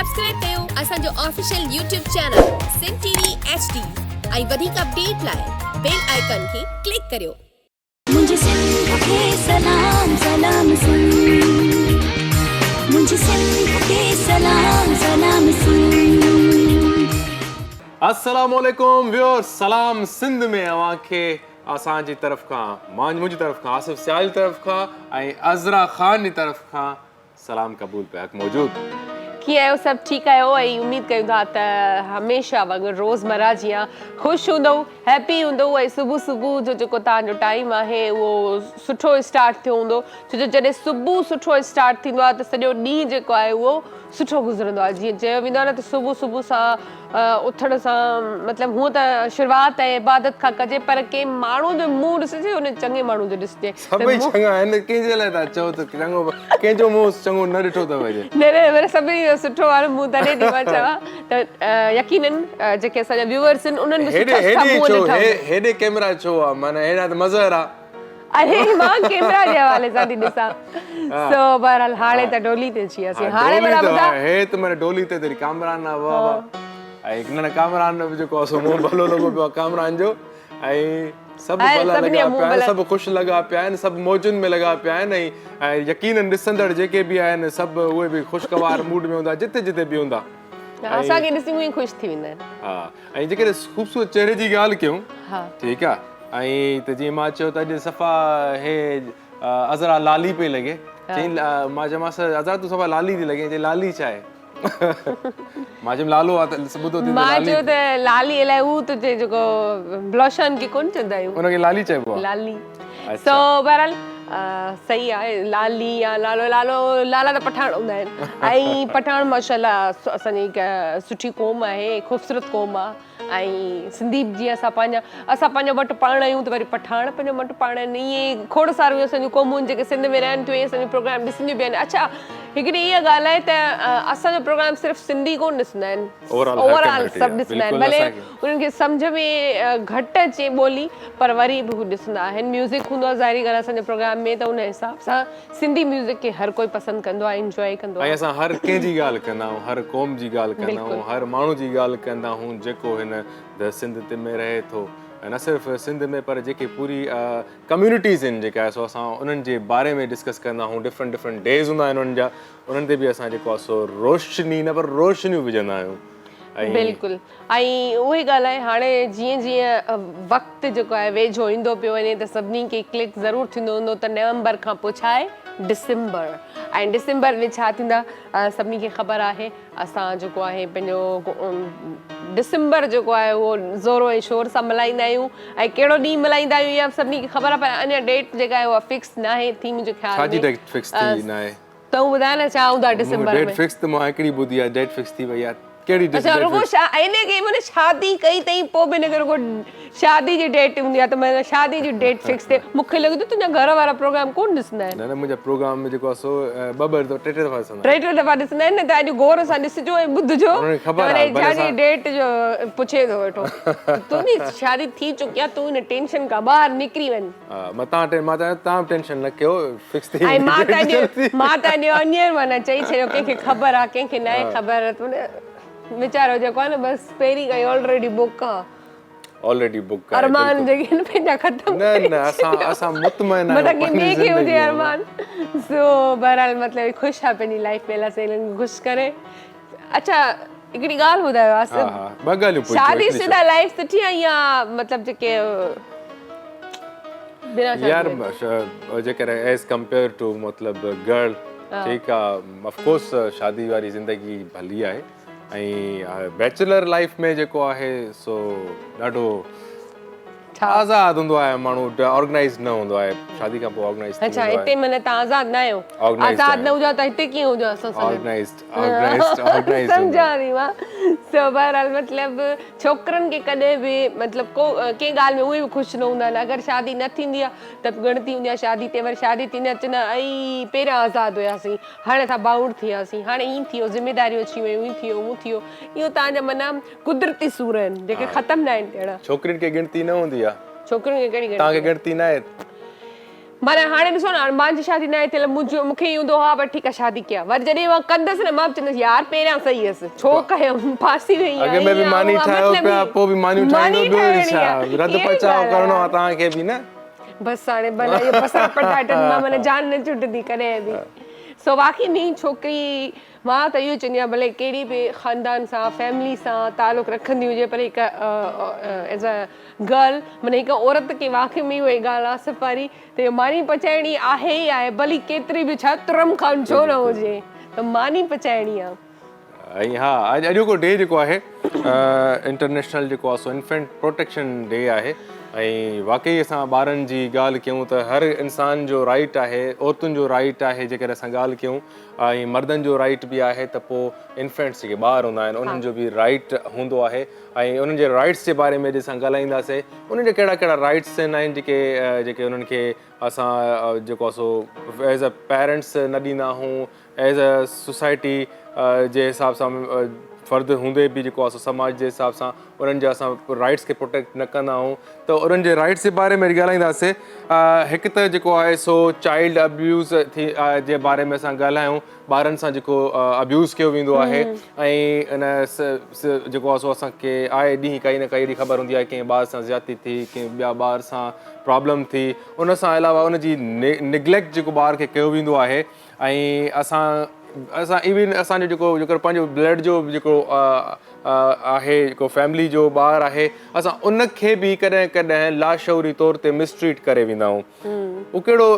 Subscribe कयो असांजो official YouTube channel Sindh TV HD ऐं वधीक अपडेट लाइ बेल आइकन खे क्लिक करियो। मुझे सिंध के सलाम सलाम सिंध, मुझे सिंध के सलाम सलाम सिंध। अस्सलाम वालेकुम व्यूअर्स, सलाम सिंध में अवां खे असांजी तरफ़ खां मुंहिंजी तरफ़ खां आसिफ सियाल तरफ़ खां ऐं अज़रा ख़ान जी तरफ़ खां सलाम क़बूल पिया मौजूद। कीअं आहियो? सभु ठीकु आहियो? ऐं उमेद कयूं था त हमेशह वांगुरु रोज़मर्रा जीअं ख़ुशि हूंदव, हैप्पी हूंदव ऐं सुबुह सुबुह जो जेको तव्हांजो टाइम आहे उहो सुठो स्टार्ट थियो हूंदो। छो जो जॾहिं सुबुह सुठो स्टार्ट थींदो आहे त सॼो ॾींहुं जेको आहे उहो सुठो गुज़रंदो आहे। जीअं चयो वेंदो आहे न त सुबुह सुबुह सां उथण सां मतिलबु हूअं त शुरूआति ऐं इबादत खां कजे, पर कंहिं माण्हू जो मुंहुं ॾिसिजे उन चङे माण्हू जो ॾिसिजे। सभई चङा आहिनि, कंहिंजे लाइ था चओ त चङो कंहिंजो मुंहुं चङो न ॾिठो अथव? न सभिनी जो सुठो वारो मुंहुं तॾहिं थी मां चवां त यकीनन जेके असांजा व्यूअर्स आहिनि उन्हनि बि सुठा मुंहुं ॾिठा। हेॾे कैमरा छो आहे? माना हेॾा त मज़र आहे। अरे मां कैमरा जे हवाले सां थी ॾिसां। सो बहरहाल हाणे त डोली ते अची वियासीं। हाणे हे त माना डोली ते तेरी कामरान वाह ऐं न कामरान जेको आहे सो मुंहुं भलो लॻो पियो आहे कामरान जो, ऐं सभु भला लॻा पिया आहिनि, सभु ख़ुशि लॻा पिया आहिनि, सभु मौजुनि में लॻा पिया आहिनि ऐं यकीनन ॾिसंदड़ जेके बि आहिनि सभु उहे बि ख़ुशगवार मूड में हूंदा जिते जिते बि हूंदा। असांखे ॾिसी उहे ख़ुशि थी वेंदा आहिनि। हा, ऐं जेके ख़ूबसूरत चेहरे जी ॻाल्हि कयूं, ठीकु आहे, ऐं त जीअं मां चयो त अॼु सफ़ा हे अज़रा लाली पई लॻे। चई मां चयोमांसि अज़रा तूं सफ़ा लाली थी लॻे। चई लाली छा आहे? मां चयुमि लालो आहे त ॿुधो थी। मां चयो त लाली अलाए हू तुंहिंजे जेको ब्लश ऑन खे कोन चवंदा आहियूं, उनखे लाली चइबो आहे। लाली। सो बहरहाल सही आहे, लाली या लालो। लाला त पठान हूंदा आहिनि ऐं पठान माशाल्लाह असांजी हिकु सुठी क़ौम आहे, ख़ूबसूरत क़ौम आहे। ऐं सिंधी जीअं असां पंहिंजो वटि पाण आहियूं त वरी पठान पंहिंजो वटि पाण आहिनि। इहे खोड़ सारियूं असांजूं क़ौमुनि जेके सिंध में रहनि थियूं, इहे असांजो प्रोग्राम ॾिसंदियूं बि आहिनि। अच्छा, हिकिड़ी इहा ॻाल्हि आहे त असांजो प्रोग्राम सिर्फ़ु सिंधी कोन ॾिसंदा आहिनि, ओवरऑल सभु ॾिसंदा आहिनि। भले उन्हनि खे सम्झ में घटि अचे ॿोली, पर वरी बि हू ॾिसंदा आहिनि। म्यूज़िक हूंदो आहे ज़ाहिरी ॻाल्हि असांजे प्रोग्राम में, त उन हिसाब सां सिंधी म्यूज़िक खे हर कोई पसंदि कंदो आहे, इंजॉय कंदो आहे। ऐं असां हर कंहिंजी ॻाल्हि कंदा आहियूं, हर क़ौम जी ॻाल्हि कंदा आहियूं, हर माण्हू जी ॻाल्हि कंदा आहियूं जेको हिन सिंध में रहे थो। न सिर्फ़ु सिंध में पर जेके पूरी कम्यूनिटीज़ आहिनि जेका सो असां उन्हनि जे बारे में डिस्कस कंदा आहियूं। डिफरेंट डेज़ हूंदा आहिनि उन्हनि जा, उन्हनि ते बि असां जेको आहे सो रोशनी न पर रोशनियूं विझंदा आहियूं। बिल्कुलु। ऐं उहे ॻाल्हि आहे, हाणे जीअं जीअं वक़्तु जेको आहे वेझो ईंदो पियो वञे त सभिनी खे क्लिक ज़रूरु थींदो हूंदो त नवंबर खां पोइ छा आहे डिसंबर, ऐं डिसंबर में छा थींदा सभिनी खे ख़बर आहे। असां जेको आहे पंहिंजो डिसंबर जेको आहे उहो ज़ोरो ऐं शोर सां मल्हाईंदा आहियूं। ऐं कहिड़ो ॾींहुं मल्हाईंदा आहियूं इहा सभिनी खे ख़बर आहे, पर अञा डेट जेका आहे उहा फिक्स न आहे थी मुंहिंजे ख़्याल में। डेट फिक्स थी न आहे? तूं ॿुधाए न छा हूंदा डिसंबर में? डेट फिक्स त मां हिकिड़ी ॿुधी आहे, डेट फिक्स थी वई आहे। कहिड़ी डेट? अच्छा, रुगो इन खे माने शादी कई अथई पोइ बि हिनखे रुगो शादी जी डेट हूंदी आहे त माना शादी जी डेट फिक्स थिए। मूंखे लॻे थो तुंहिंजा घर वारा प्रोग्राम कोन ॾिसंदा आहिनि। न मुंहिंजा प्रोग्राम में जेको आहे सो टे दफ़ा ॾिसंदा आहिनि न, त अॼु गौर सां ॾिसिजो ऐं ॿुधिजो छाजी डेट जो पुछे थो वेठो। तुंहिंजी शादी थी चुकी आहे, तूं हिन टेंशन खां ॿाहिरि निकिरी वञ। मां तव्हां टेंशन न कयो, फिक्स थी। ऐं मां त अॼु अञा माना चई छॾियो, कंहिंखे ख़बर आहे कंहिंखे न आहे ख़बर। वीचारो जेको आहे न बसि पहिरीं खां ई ऑलरेडी बुक आहे। अरमान जेके आहिनि पंहिंजा ख़तम। न असां मुतमइन आहियूं, मतलब कि ॿिए खे हुजे अरमान। सो बहरहाल मतिलबु ख़ुशि आहे पंहिंजी लाइफ में, अलाह सहेलियुनि खे ख़ुशि करे। अच्छा, हिकिड़ी ॻाल्हि ॿुधायो आसिफ, शादीशुदा लाइफ सुठी आहे या मतिलबु जेके यार जेकर एज़ कंपेयर टू मतिलबु गर्ल, ठीकु आहे, ऑफकोर्स शादी वारी ज़िंदगी भली आहे। ऐं बैचलर लाइफ में जेको आहे सो ॾाढो आज़ाद हूंदो आहे माण्हू, ऑर्गेनाइज़ न हूंदो आहे। शादी खां पोइ ऑर्गेनाइज़। अच्छा, हिते माने तव्हां आज़ाद न आहियो? आज़ाद न हुजो त हिते कीअं हुजो? असां ऑर्गेनाइज़्ड सम्झा थी मां। सो बहरहाल मतिलबु छोकिरनि खे कॾहिं बि मतिलबु कंहिं ॻाल्हि में उहे बि ख़ुशि न हूंदा आहिनि। अगरि शादी न थींदी आहे त ॻणती हूंदी आहे शादी ते, वरी शादी थींदी आहे चवंदा ऐं पहिरियां आज़ादु हुयासीं, हाणे असां बाउंड थी वियासीं, हाणे ईअं थियो, ज़िमेदारियूं अची वियूं, ईअं थियो हूअं थियो। इहो तव्हांजा माना कुदरती सूर आहिनि जेके ख़तमु न आहिनि थियणा। छोकिरियुनि खे गिणती न हूंदी आहे? छोकिरियुनि खे कहिड़ी तव्हांखे गिणती न आहे? माना हाणे ॾिसो न मुंहिंजी शादी न आहे थियल मूंखे ई हूंदो हा पर ठीकु आहे शादी कया वरी जॾहिं मां कंदसि न मां बि चवंदसि यार पहिरियां सही हुअसि छो कयमि फासी वई अॻे में बि मानी ठाहियो पिया पोइ बि मानियूं ठाहींदो ॿियो छा रद पचाव करिणो आहे तव्हांखे बि न बसि हाणे भला इहो बसर पटाटनि मां माना जान न छुटंदी कॾहिं बि सो वाक़ई में छोकिरी मां त इहो चवंदी आहियां भले कहिड़ी बि ख़ानदान सां फैमिली सां तालुक़ रखंदी हुजे पर हिकु एज़ अ गर्ल माना हिकु औरत खे वाक़ई में उहा ॻाल्हि आहे सफ़ारी त मानी पचाइणी आहे ई आहे भली केतिरी बि छा तुरम खान छो न हुजे त मानी पचाइणी आहे ऐं हा अॼोको डे जेको आहे इंटरनेशनल जेको आहे सो इन्फेंट प्रोटेक्शन डे आहे ऐं वाक़ई असां ॿारनि जी ॻाल्हि कयूं त हर इंसान जो राइट आहे औरतुनि जो राइट आहे जेकर असां ॻाल्हि कयूं ऐं मर्दनि जो राइट बि आहे त पोइ इन्फेंट्स जेके ॿार हूंदा आहिनि उन्हनि जो बि राइट हूंदो आहे ऐं उन्हनि जे राइट्स जे बारे में अॼु असां ॻाल्हाईंदासीं उन्हनि जा कहिड़ा कहिड़ा राइट्स आहिनि जेके उन्हनि खे असां जेको आहे सो एज़ अ पेरेंट्स न ॾींदा आहियूं एज़ अ सोसाइटी जे हिसाब सां फ़र्दु हूंदे बि जेको आहे सो समाज जे हिसाब सां उन्हनि जा असां राइट्स खे प्रोटेक्ट न कंदा आहियूं त उन्हनि जे राइट्स जे बारे में ॻाल्हाईंदासीं हिकु त जेको आहे सो चाइल्ड अब्यूज़ जे बारे में असां ॻाल्हायूं ॿारनि सां जेको अब्यूज़ कयो वेंदो आहे ऐं इन जेको आहे सो असांखे आए ॾींहुं काई न काई अहिड़ी ख़बर हूंदी आहे कंहिं ॿार सां ज़्यादती थी कंहिं ॿिया ॿार सां प्रॉब्लम थी उन सां अलावा उनजी निग्लेक्ट जेको ॿार खे कयो वेंदो आहे ऐं असां इवन असांजो जेको पंहिंजो ब्लड जो जेको आहे जेको फैमिली जो ॿारु आहे असां उनखे बि कॾहिं कॾहिं लाशऊरी तौर ते मिसट्रीट करे वेंदा आहियूं उहो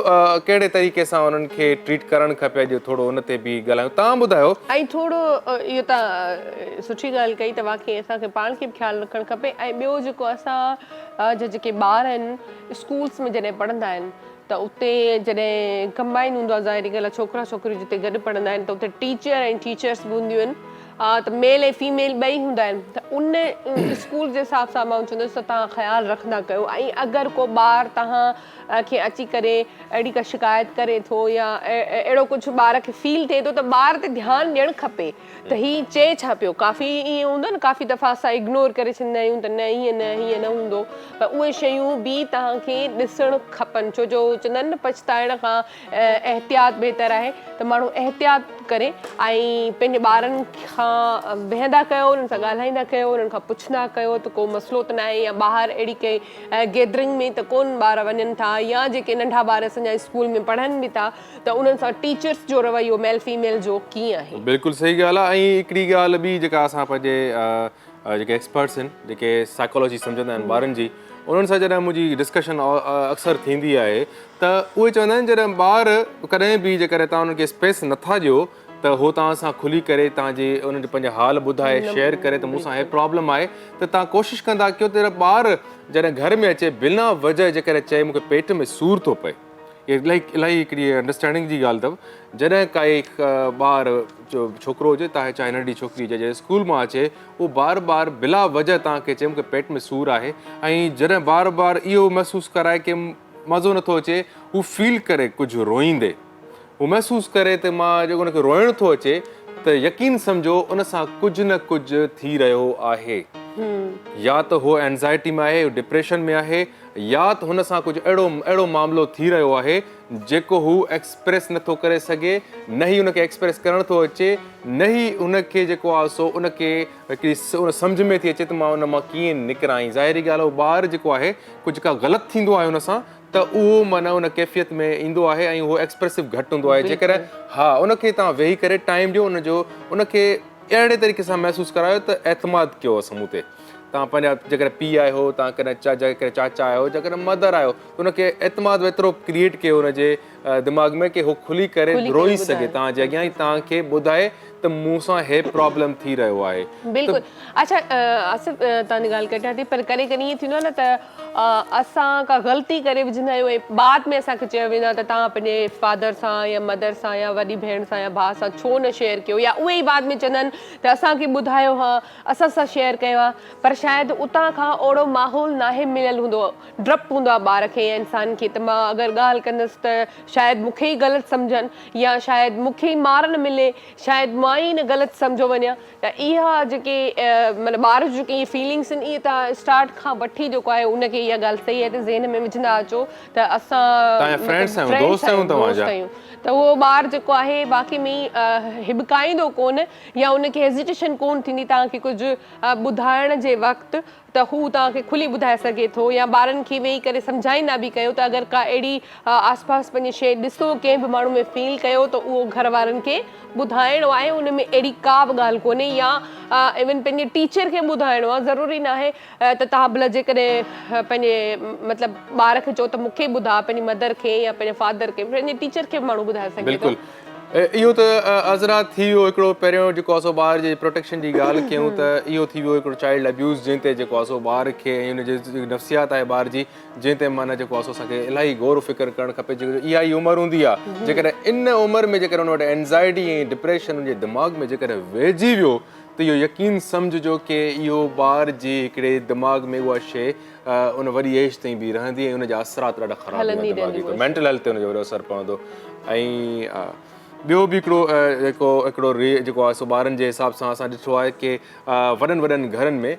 कहिड़े तरीक़े सां उन्हनि खे ट्रीट करणु खपे अॼु थोरो उन ते बि ॻाल्हायूं तव्हां ॿुधायो ऐं थोरो इहो तव्हां सुठी ॻाल्हि कई त वाक़ई असांखे पाण खे बि ख़्यालु रखणु खपे ऐं ॿियो जेको असां जेके ॿार आहिनि स्कूल्स में जॾहिं पढ़ंदा आहिनि त उते जॾहिं कंबाइन हूंदो आहे ज़ाहिरी ॻाल्हि आहे छोकिरा छोकिरियूं जिते गॾु पढ़ंदा आहिनि त उते टीचर ऐं टीचर्स बि हूंदियूं आहिनि त मेल ऐं फीमेल ॿई हूंदा आहिनि त उन स्कूल जे हिसाब सां मां चवंदसि त तव्हां ख़्यालु रखंदा कयो ऐं अगरि को ॿारु तव्हां खे अची करे अहिड़ी का शिकायत करे थो या अहिड़ो कुझु ॿार खे फील थिए थो त ॿार ते ध्यानु ॾियणु खपे त हीअ चए छा पियो काफ़ी ईअं हूंदो न काफ़ी दफ़ा असां इग्नोर करे छॾींदा आहियूं त न हीअं न हूंदो पर उहे शयूं बि तव्हांखे ॾिसणु खपनि छो जो चवंदा आहिनि न पछताइण खां एहतियात बहितर आहे त माण्हू एहतियात करे ऐं पंहिंजे ॿारनि खां वेहंदा कयो उन्हनि सां ॻाल्हाईंदा कयो उन्हनि खां पुछंदा कयो त को मसइलो त न आहे या ॿाहिरि अहिड़ी कंहिं गैदरिंग में त कोन ॿार वञनि था या जेके नंढा ॿार असांजा स्कूल में पढ़नि बि था त उन्हनि सां टीचर्स जो रवैयो मेल फीमेल जो कीअं आहे बिल्कुलु सही ॻाल्हि आहे ऐं हिकिड़ी ॻाल्हि ॿी जेका असां पंहिंजे जेके एक्सपर्ट्स आहिनि जेके साइकोलॉजी सम्झंदा आहिनि ॿारनि जी उन्हनि सां जॾहिं मुंहिंजी डिस्कशन अक्सर थींदी आहे त उहे चवंदा आहिनि जॾहिं ॿार कॾहिं बि जेकॾहिं तव्हां उन्हनि खे स्पेस नथा ॾियो त उहो तव्हां सां खुली करे तव्हांजे उन्हनि पंहिंजा हाल ॿुधाए शेयर करे त मूंसां इहे प्रॉब्लम आहे त तव्हां कोशिशि कंदा कयो त ॿारु जॾहिं घर में अचे बिना वजह जेकॾहिं चए मूंखे पेट में सूरु थो पए इहा इलाही हिकिड़ी अंडरस्टैंडिंग जी ॻाल्हि अथव जॾहिं काई ॿार छोकिरो हुजे चाहे नंढी छोकिरी हुजे जॾहिं स्कूल मां अचे उहो बार बिला वजह तव्हांखे चए मूंखे पेट में सूरु आहे ऐं जॾहिं बार इहो महसूसु कराए की मज़ो नथो अचे हू फील करे कुझु रोईंदे हू महसूसु करे त मां जेको हुनखे रोइणु थो अचे त यकीन सम्झो उन सां कुझु न कुझु थी रहियो आहे या त उहो एंज़ाइटी में आहे डिप्रेशन में आहे या त हुन सां कुझु अहिड़ो मामिलो थी रहियो आहे जेको हू एक्सप्रेस नथो करे सघे न ई हुनखे एक्सप्रेस करणु थो अचे न ई हुनखे जेको आहे सो उनखे हिकिड़ी सम्झ में थी अचे त मां उन मां कीअं निकिरां ज़ाहिरी ॻाल्हि आहे ॿारु जेको आहे कुझु का ग़लति थींदो आहे हुन सां त उहो माना उन कैफ़ियत में ईंदो आहे ऐं उहो एक्सप्रेसिव घटि हूंदो आहे जेकर हा उनखे तव्हां वेही करे टाइम ॾियो उनखे अहिड़े तरीक़े सां महसूसु करायो त एतमाद कयो मूं ते तव्हां पंहिंजा जेकॾहिं पीउ आहियो तव्हां जेकॾहिं चाचा आहियो जेकॾहिं मदर आहियो त हुनखे एतमाद एतिरो क्रिएट कयो हुनजे दिमाग़ में की हू खुली करे रोई सघे तव्हांजे अॻियां ई तव्हांखे ॿुधाए त मूंसां हे प्रॉब्लम थी रहियो आहे बिल्कुलु अच्छा आसिफ तव्हांजी ॻाल्हि कटियां थी पर कॾहिं कॾहिं ईअं थींदो आहे न त असां का ग़लती करे विझंदा आहियूं ऐं बाद में असांखे चयो वेंदो आहे त तव्हां पंहिंजे फादर सां या मदर सां या वॾी भेण सां या भाउ सां छो न शेयर कयो या उहे ई बाद में चवंदा आहिनि त असांखे ॿुधायो हा असां सां शेयर कयो आहे पर शायदि उतां खां ओहिड़ो माहौल नाहे मिलियल हूंदो डपु हूंदो आहे ॿार खे या इंसान खे त मां अगरि ॻाल्हि कंदसि त शायदि मूंखे ई ग़लति सम्झनि या शायदि मूंखे ई मार न मिले, शायदि मां ई न ग़लति सम्झो वञा। त इहा जेके मतिलबु ॿार जूं जेके इहे फीलिंग्स आहिनि, इहे तव्हां स्टार्ट खां वठी जेको आहे उनखे इहा ॻाल्हि सही आहे त ज़हन में विझंदा अचो त असां फ्रेंड्स आहियूं, दोस्त आहियूं तव्हांजा, त उहो ॿारु जेको आहे बाक़ी में हिबकाईंदो कोन या उनखे हेज़िटेशन कोन थींदी तव्हांखे कुझु ॿुधाइण जे वक़्तु, त हू तव्हांखे खुली ॿुधाए सघे थो या ॿारनि खे वेही करे सम्झाईंदा बि कयो त अगरि का अहिड़ी आसपास पंहिंजी शइ ॾिसो कंहिं बि माण्हू में फील कयो त उहो घर वारनि खे ॿुधाइणो आहे, उन में अहिड़ी का बि ॻाल्हि कोन्हे। या इवन पंहिंजे टीचर खे ॿुधाइणो आहे, ज़रूरी न आहे त तव्हां भला जेकॾहिं पंहिंजे मतिलबु ॿार खे चओ त मूंखे ॿुधा, पंहिंजी मदर खे या पंहिंजे फादर खे, पंहिंजे टीचर खे माण्हू ॿुधाए सघे थो। बिल्कुलु इहो त अज़रा थी वियो हिकिड़ो पहिरियों जेको आहे सो ॿार जे प्रोटेक्शन जी ॻाल्हि कयूं त इहो थी वियो हिकिड़ो चाइल्ड अब्यूज़, जंहिं ते जेको आहे सो ॿार खे ऐं हुनजी नफ़सियात आहे ॿार जी, जंहिं ते माना जेको आहे सो असांखे इलाही गौर फ़िक्र करणु खपे। इहा ई उमिरि हूंदी आहे, जेकॾहिं इन उमिरि में जेकॾहिं हुन वटि एंज़ाइटी ऐं डिप्रेशन हुनजे दिमाग़ में जेकॾहिं वेहिजी वियो त इहो यकीन सम्झिजो की इहो ॿार जी हिकिड़े दिमाग़ में उहा शइ उन वॾी एज ताईं बि रहंदी ऐं उनजा असरात ॾाढा ख़राबु हूंदा, मेंटल हेल्थ ते हुनजो वॾो असरु पवंदो। ऐं ॿियो बि जेको आहे सो ॿारनि जे हिसाब सां असां ॾिठो आहे की वॾनि वॾनि घरनि में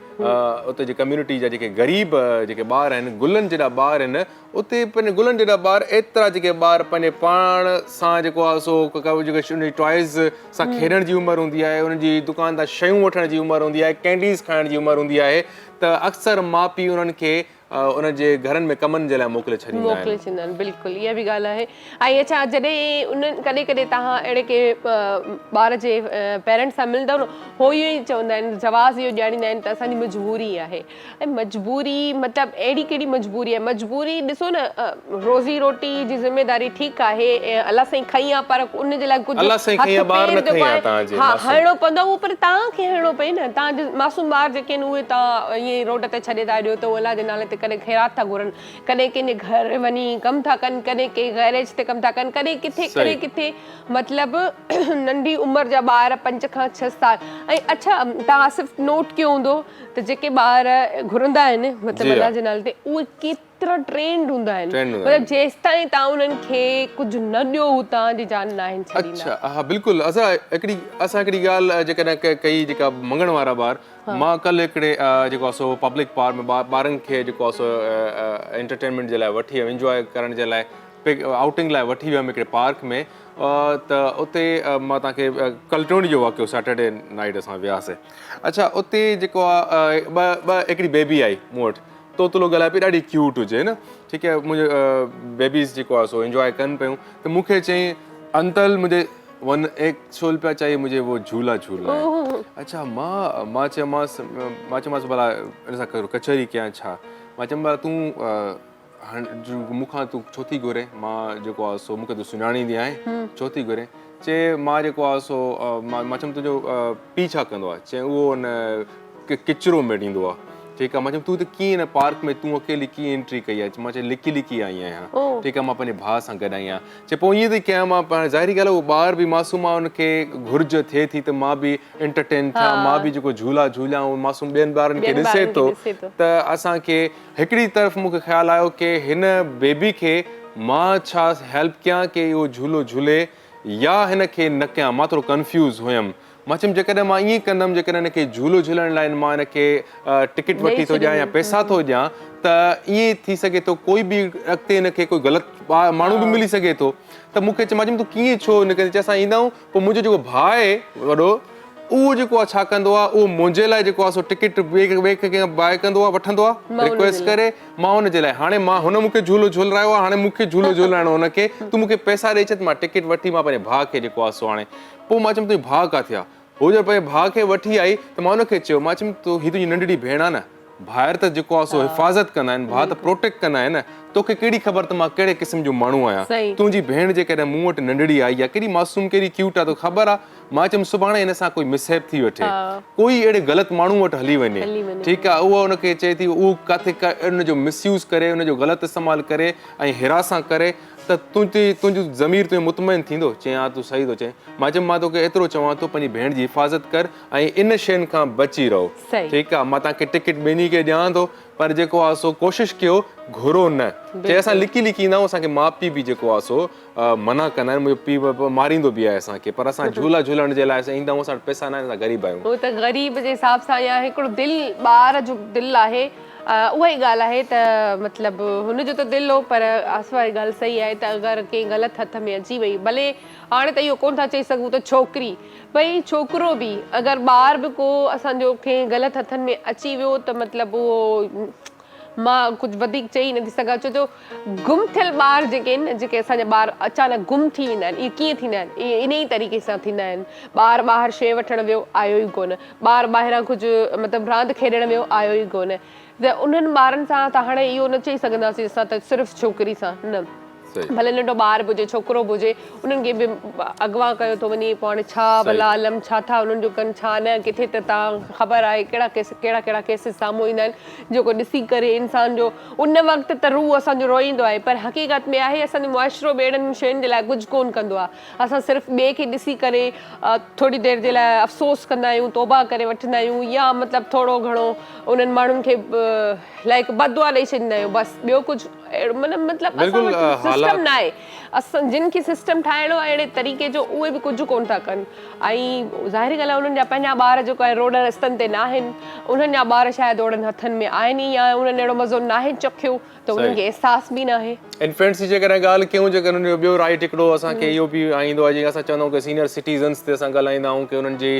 उते जे कम्यूनिटी जा जेके ग़रीब जेके ॿार आहिनि, गुलनि जहिड़ा ॿार आहिनि, उते पंहिंजे गुलनि जहिड़ा ॿार एतिरा जेके ॿार पंहिंजे पाण सां जेको आहे सो जेके टॉयज़ सां खेॾण जी उमिरि हूंदी आहे, उनजी दुकान तां शयूं वठण जी उमिरि हूंदी आहे, कैंडीज़ खाइण जी उमिरि हूंदी आहे, त अक्सर माउ पीउ उन्हनि खे उनजे घरनि में कमनि जे लाइ मोकिले छॾींदा आहिनि। बिल्कुलु इहा बि ॻाल्हि आहे। ऐं अच्छा जॾहिं उन्हनि कॾहिं कॾहिं तव्हां अहिड़े के ॿार जे पेरेंट्स सां मिलंदव न, हो इहो ई चवंदा आहिनि, जवाज़ इहो ॾियारींदा आहिनि त असांजी मजबूरी आहे। ऐं मजबूरी मतिलबु अहिड़ी कहिड़ी मजबूरी आहे? मजबूरी ॾिसो न, रोज़ी रोटी जी ज़िमेदारी ठीकु आहे, अलाह साईं खई आहे, पर उनजे लाइ कुझु हणिणो पवंदो आहे, उहो पर तव्हांखे हणिणो पए न। तव्हां मासूम ॿार जेके आहिनि उहे तव्हां ईअं रोड ते छॾे था ॾियो त उहो अलाह जे नाले ते कॾहिं ख़ैरात था घुरनि, कॾहिं कंहिंजे घर वञी कमु था कनि, कॾहिं कंहिं गैरेज ते कमु था कनि, कॾहिं किथे कॾहिं किथे, मतिलबु नंढी उमिरि जा ॿार 5 खां 6 साल। ऐं अच्छा तव्हां सिर्फ़ु नोट कयो हूंदो त जेके ॿार घुरंदा आहिनि मतिलबु अलाह जे नाले ते, उहे केतिरा ट्रेंड हूंदा आहिनि, मतिलबु जेसि ताईं तव्हां उन्हनि खे कुझु न ॾियो हू तव्हांजी जान न आहिनि छॾींदा। अच्छा हा बिल्कुलु। असां हिकिड़ी ॻाल्हि जेकॾहिं कई जेका मङण वारा ॿार, मां कल्ह हिकिड़े जेको आहे सो पब्लिक पार्क में ॿारनि खे जेको आहे सो एंटरटेनमेंट जे लाइ वठी वियुमि, इंजॉय करण जे लाइ आउटिंग लाइ वठी वियुमि हिकिड़े पार्क में, त उते मां तव्हांखे कल्ह टियों जो वाक़ियो, सैटरडे नाइट असां वियासीं। अच्छा उते जेको आहे हिकिड़ी बेबी आई मूं वटि, तोतलो ॻाल्हाए पई, ॾाढी क्यूट हुजे न, ठीकु आहे, मुंहिंजो बेबीज़ जेको आहे सो इंजॉय कनि पियूं, त मूंखे चई अंकल मुंहिंजे सोल पिया चई मुझे वो झूला झूलना है। अच्छा मां चयोमांसि भला हिन सां कचहरी कयां छा? मां चयमि भला तूं मूंखां तूं छो थी घुरे? मां जेको आहे सो मूंखे तूं सुञाणींदी आहीं, छो थी घुरे? चए मां जेको आहे सो मां चयमि तुंहिंजो पीउ छा कंदो आहे? चए उहो हुन किचिरो में ॾींदो आहे। ठीकु आहे, मां चयमि तूं त कीअं हिन पार्क में तूं अकेली कीअं एंट्री कई आहे? मां चयो लिकी लिकी आई आहियां, ठीकु आहे, मां पंहिंजे भाउ सां गॾु आई आहियां। चए पोइ ईअं थी कयां, मां पाण ज़ाहिरी ॻाल्हि आहे उहो ॿार बि मासूम आहे, हुनखे घुर्ज थिए थी त मां बि एंटरटेन थियां, मां बि जेको झूला झूलियां, उहो मासूम ॿियनि ॿारनि खे ॾिसे थो, त असांखे हिकिड़ी तरफ़ मूंखे ख़्यालु आयो की हिन बेबी खे मां छा हेल्प कयां की इहो झूलो झूले या हिन खे न कयां? मां थोरो कंफ्यूज़ हुयमि। मां चयुमि जेकॾहिं मां ईअं कंदमि, जेकॾहिं हिनखे झूलो झूलण लाइ मां हिनखे टिकट वठी थो ॾियां या पैसा थो ॾियां, त ईअं थी सघे थो कोई बि अॻिते हिनखे कोई ग़लति माण्हू बि मिली सघे थो। त मूंखे मां चयुमि तूं कीअं छो हिनखे? चए असां ईंदा आहियूं, पोइ मुंहिंजो जेको भाउ आहे वॾो, उहो जेको आहे छा कंदो आहे, उहो मुंहिंजे लाइ जेको आहे सो टिकट ॿिए खे बाए कंदो आहे, वठंदो आहे रिक्वेस्ट करे, मां हुनजे लाइ हाणे हुन मूंखे झूलो झूलायो आहे, हाणे मूंखे झूलो झूलाइणो हुनखे, तूं मूंखे पैसा ॾेई छॾ, मां टिकट वठी मां पंहिंजे भाउ खे जेको आहे सो हाणे। पोइ मां चयुमि तुंहिंजो भाउ किथे आहे? उहो जब पंहिंजे भाउ खे वठी आई त मां हुनखे चयो, मां चयुमि तूं हीअ तुंहिंजी नंढड़ी भेण आहे न, ॿाहिरि त जेको आहे सो हिफ़ाज़त कंदा आहिनि, भाउ त प्रोटेक्ट कंदा आहिनि, तोखे कहिड़ी ख़बर त मां कहिड़े क़िस्म जो माण्हू आहियां? तुंहिंजी भेण जेकॾहिं मूं वटि नंढड़ी आई आहे, केॾी मासूम केॾी क्यूट आहे, तोखे ख़बर आहे? मां चयुमि सुभाणे हिन सां कोई मिसहैप थी वठे, कोई अहिड़े ग़लति माण्हू वटि हली वञे, ठीकु आहे, उहा हुनखे चए थी उहो किथे उनजो मिसयूज़ करे, उनजो ग़लति इस्तेमालु करे ऐं हिरासां करे त तुंहिंजो ज़मीर तुंहिंजो मुतमइन थींदो चई हा तूं सही थो चएं मां चयुमि मां तोखे एतिरो चवां थो पंहिंजी भेण जी हिफ़ाज़त कर ऐं इन शयुनि खां बची रहो सही। ठीकु आहे मां तव्हांखे टिकट ॿिन्ही खे ॾियां थो पर जेको आहे सो कोशिशि कयो घुरो न चए असां लिकी ईंदा आहियूं असांखे माउ पीउ बि जेको आहे सो मना कंदा आहिनि मुंहिंजो पीउ मारींदो बि आहे असांखे पर असां झूला झूलण जे लाइ असां ईंदा आहियूं असां वटि पैसा न आहिनि असां ग़रीब आहियूं हो त ग़रीब जे हिसाब सां या हिकिड़ो दिलि ॿार जो दिलि आहे उहा ई ॻाल्हि आहे त मतिलबु हुनजो त दिलि हो पर असां वारी ॻाल्हि सही आहे त अगरि कंहिं ग़लति हथ में अची वई भले हाणे त इहो कोन था चई सघूं त छोकिरी भई छोकिरो बि अगरि ॿार बि को असांजो कंहिं ग़लति हथनि में अची वियो त मतिलबु उहो मां कुझु वधीक चई नथी सघां छो जो गुम थियल ॿार जेके आहिनि जेके असांजा ॿार अचानक गुम थी वेंदा आहिनि इहे कीअं थींदा आहिनि इहे इन ई तरीक़े सां थींदा आहिनि ॿार ॿाहिरि शइ वठणु वियो आयो ई कोन ॿार ॿाहिरां कुझु मतिलबु रांदि खेॾणु वियो आयो ई कोन त उन्हनि ॿारनि सां त हाणे इहो न चई सघंदासीं असां त सिर्फ़ु छोकिरी सां न भले नंढो ॿार बि हुजे छोकिरो बि हुजे उन्हनि खे बि अॻिवां कयो थो वञे पोइ हाणे छा भला आलम छा था उन्हनि जो कनि छा न किथे त तव्हां ख़बर आहे कहिड़ा कहिड़ा केसिस साम्हूं ईंदा आहिनि जेको ॾिसी करे इंसान जो उन वक़्तु त रूह असांजो रोईंदो आहे पर हक़ीक़त में आहे असांजो मुआशिरो ॿेड़नि शयुनि जे लाइ कुझु कोन कंदो आहे असां सिर्फ़ु ॿिए खे ॾिसी करे थोरी देरि जे लाइ अफ़सोस कंदा आहियूं तौबा करे वठंदा आहियूं या मतिलबु थोरो घणो उन्हनि माण्हुनि खे लाइक बदुआ ॾेई छॾींदा आहियूं बसि ॿियो कुझु मतिलबु सिस्टम न आहे असां जिन खे सिस्टम ठाहिणो आहे अहिड़े तरीक़े जो उहे बि कुझु कोन था कनि ऐं ज़ाहिरी ॻाल्हि आहे उन्हनि जा पंहिंजा ॿार जेको आहे रोड रस्तनि ते न आहिनि उन्हनि जा ॿार शायदि ओड़नि हथनि में आहिनि ई या उन्हनि अहिड़ो मज़ो न आहे चखियो त उन्हनि खे अहसासु बि न आहे इन्फेंट्स जी जेकॾहिं ॻाल्हि कयूं जेकर उन्हनि जो ॿियो राइट हिकिड़ो असांखे इहो बि ईंदो आहे जीअं असां चवंदा आहियूं की सीनियर सिटीज़न्स ते असां ॻाल्हाईंदा आहियूं की उन्हनि जी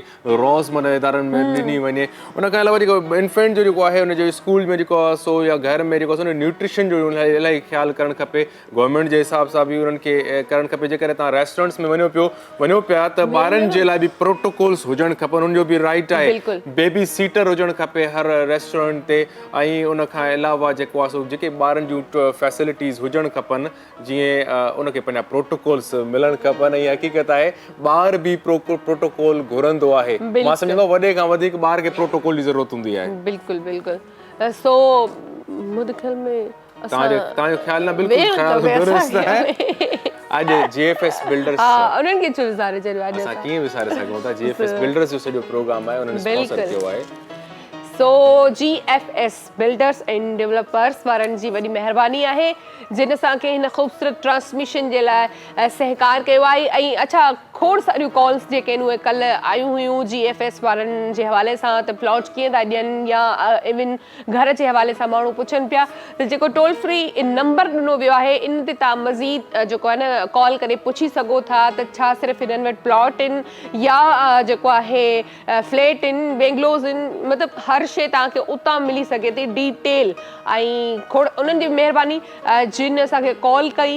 रोज़मर्रा इदारनि में ॾिनी वञे उन खां अलावा जेको इन्फेंट जो जेको आहे उनजो स्कूल में जेको आहे सो या घर में जेको आहे न्यूट्रिशन जो इलाही ख़्यालु करणु खपे गवर्नमेंट जे हिसाब सां बि उन्हनि खे करणु खपे जेकॾहिं तव्हां रेस्टोरेंट्स में वञो पिया त ॿारनि जे लाइ बि प्रोटोकॉल्स हुजणु खपनि उनजो बि राइट आहे बेबी सीटर हुजणु खपे हर रेस्टोरेंट ते ऐं उन खां अलावा जेको आहे सो जेके ॿारनि जूं फैसिलिटीज़ हुजणु खपनि जीअं उनखे पंहिंजा प्रोटोकॉल्स मिलणु खपनि ऐं हक़ीक़त आहे ॿार बि प्रोटोकॉल घुरंदो आहे मां सम्झंदो वॾे खां वधीक ॿार खे प्रोटोकॉल जी ज़रूरत हूंदी आहे बिल्कुलु बिल्कुलु सो मुंहिंजे ख़्याल में तव्हांजो ख़्यालु न बिल्कुलु दुरुस्त आहे अॼु GFS बिल्डर्स उन्हनि खे छो विसारे छॾियो आहे असां कीअं विसारे सघूं था GFS बिल्डर्स जो सॼो प्रोग्राम आहे उन्हनि स्पॉन्सर कयो आहे सो GFS बिल्डर्स एंड डेवलपर्स वारनि जी वॾी महिरबानी आहे जिन असांखे हिन ख़ूबसूरत ट्रांसमिशन जे लाइ सहकार कयो आहे ऐं अच्छा खोड़ सारियूं कॉल्स जेके आहिनि उहे कल्ह आयूं हुयूं GFS वारनि जे हवाले सां त प्लॉट कीअं था ॾियनि या इवन घर जे हवाले सां माण्हू पुछनि पिया त जेको टोल फ्री नंबर ॾिनो वियो आहे इन ते तव्हां मज़ीद जेको आहे न कॉल करे पुछी सघो था त छा सिर्फ़ु हिननि वटि प्लॉट आहिनि या जेको आहे फ्लैट आहिनि बेंगलोज़ आहिनि मतिलबु हर शइ तव्हांखे उतां मिली सघे थी डिटेल ऐं खोड़ उन्हनि जी महिरबानी जिन असांखे कॉल कई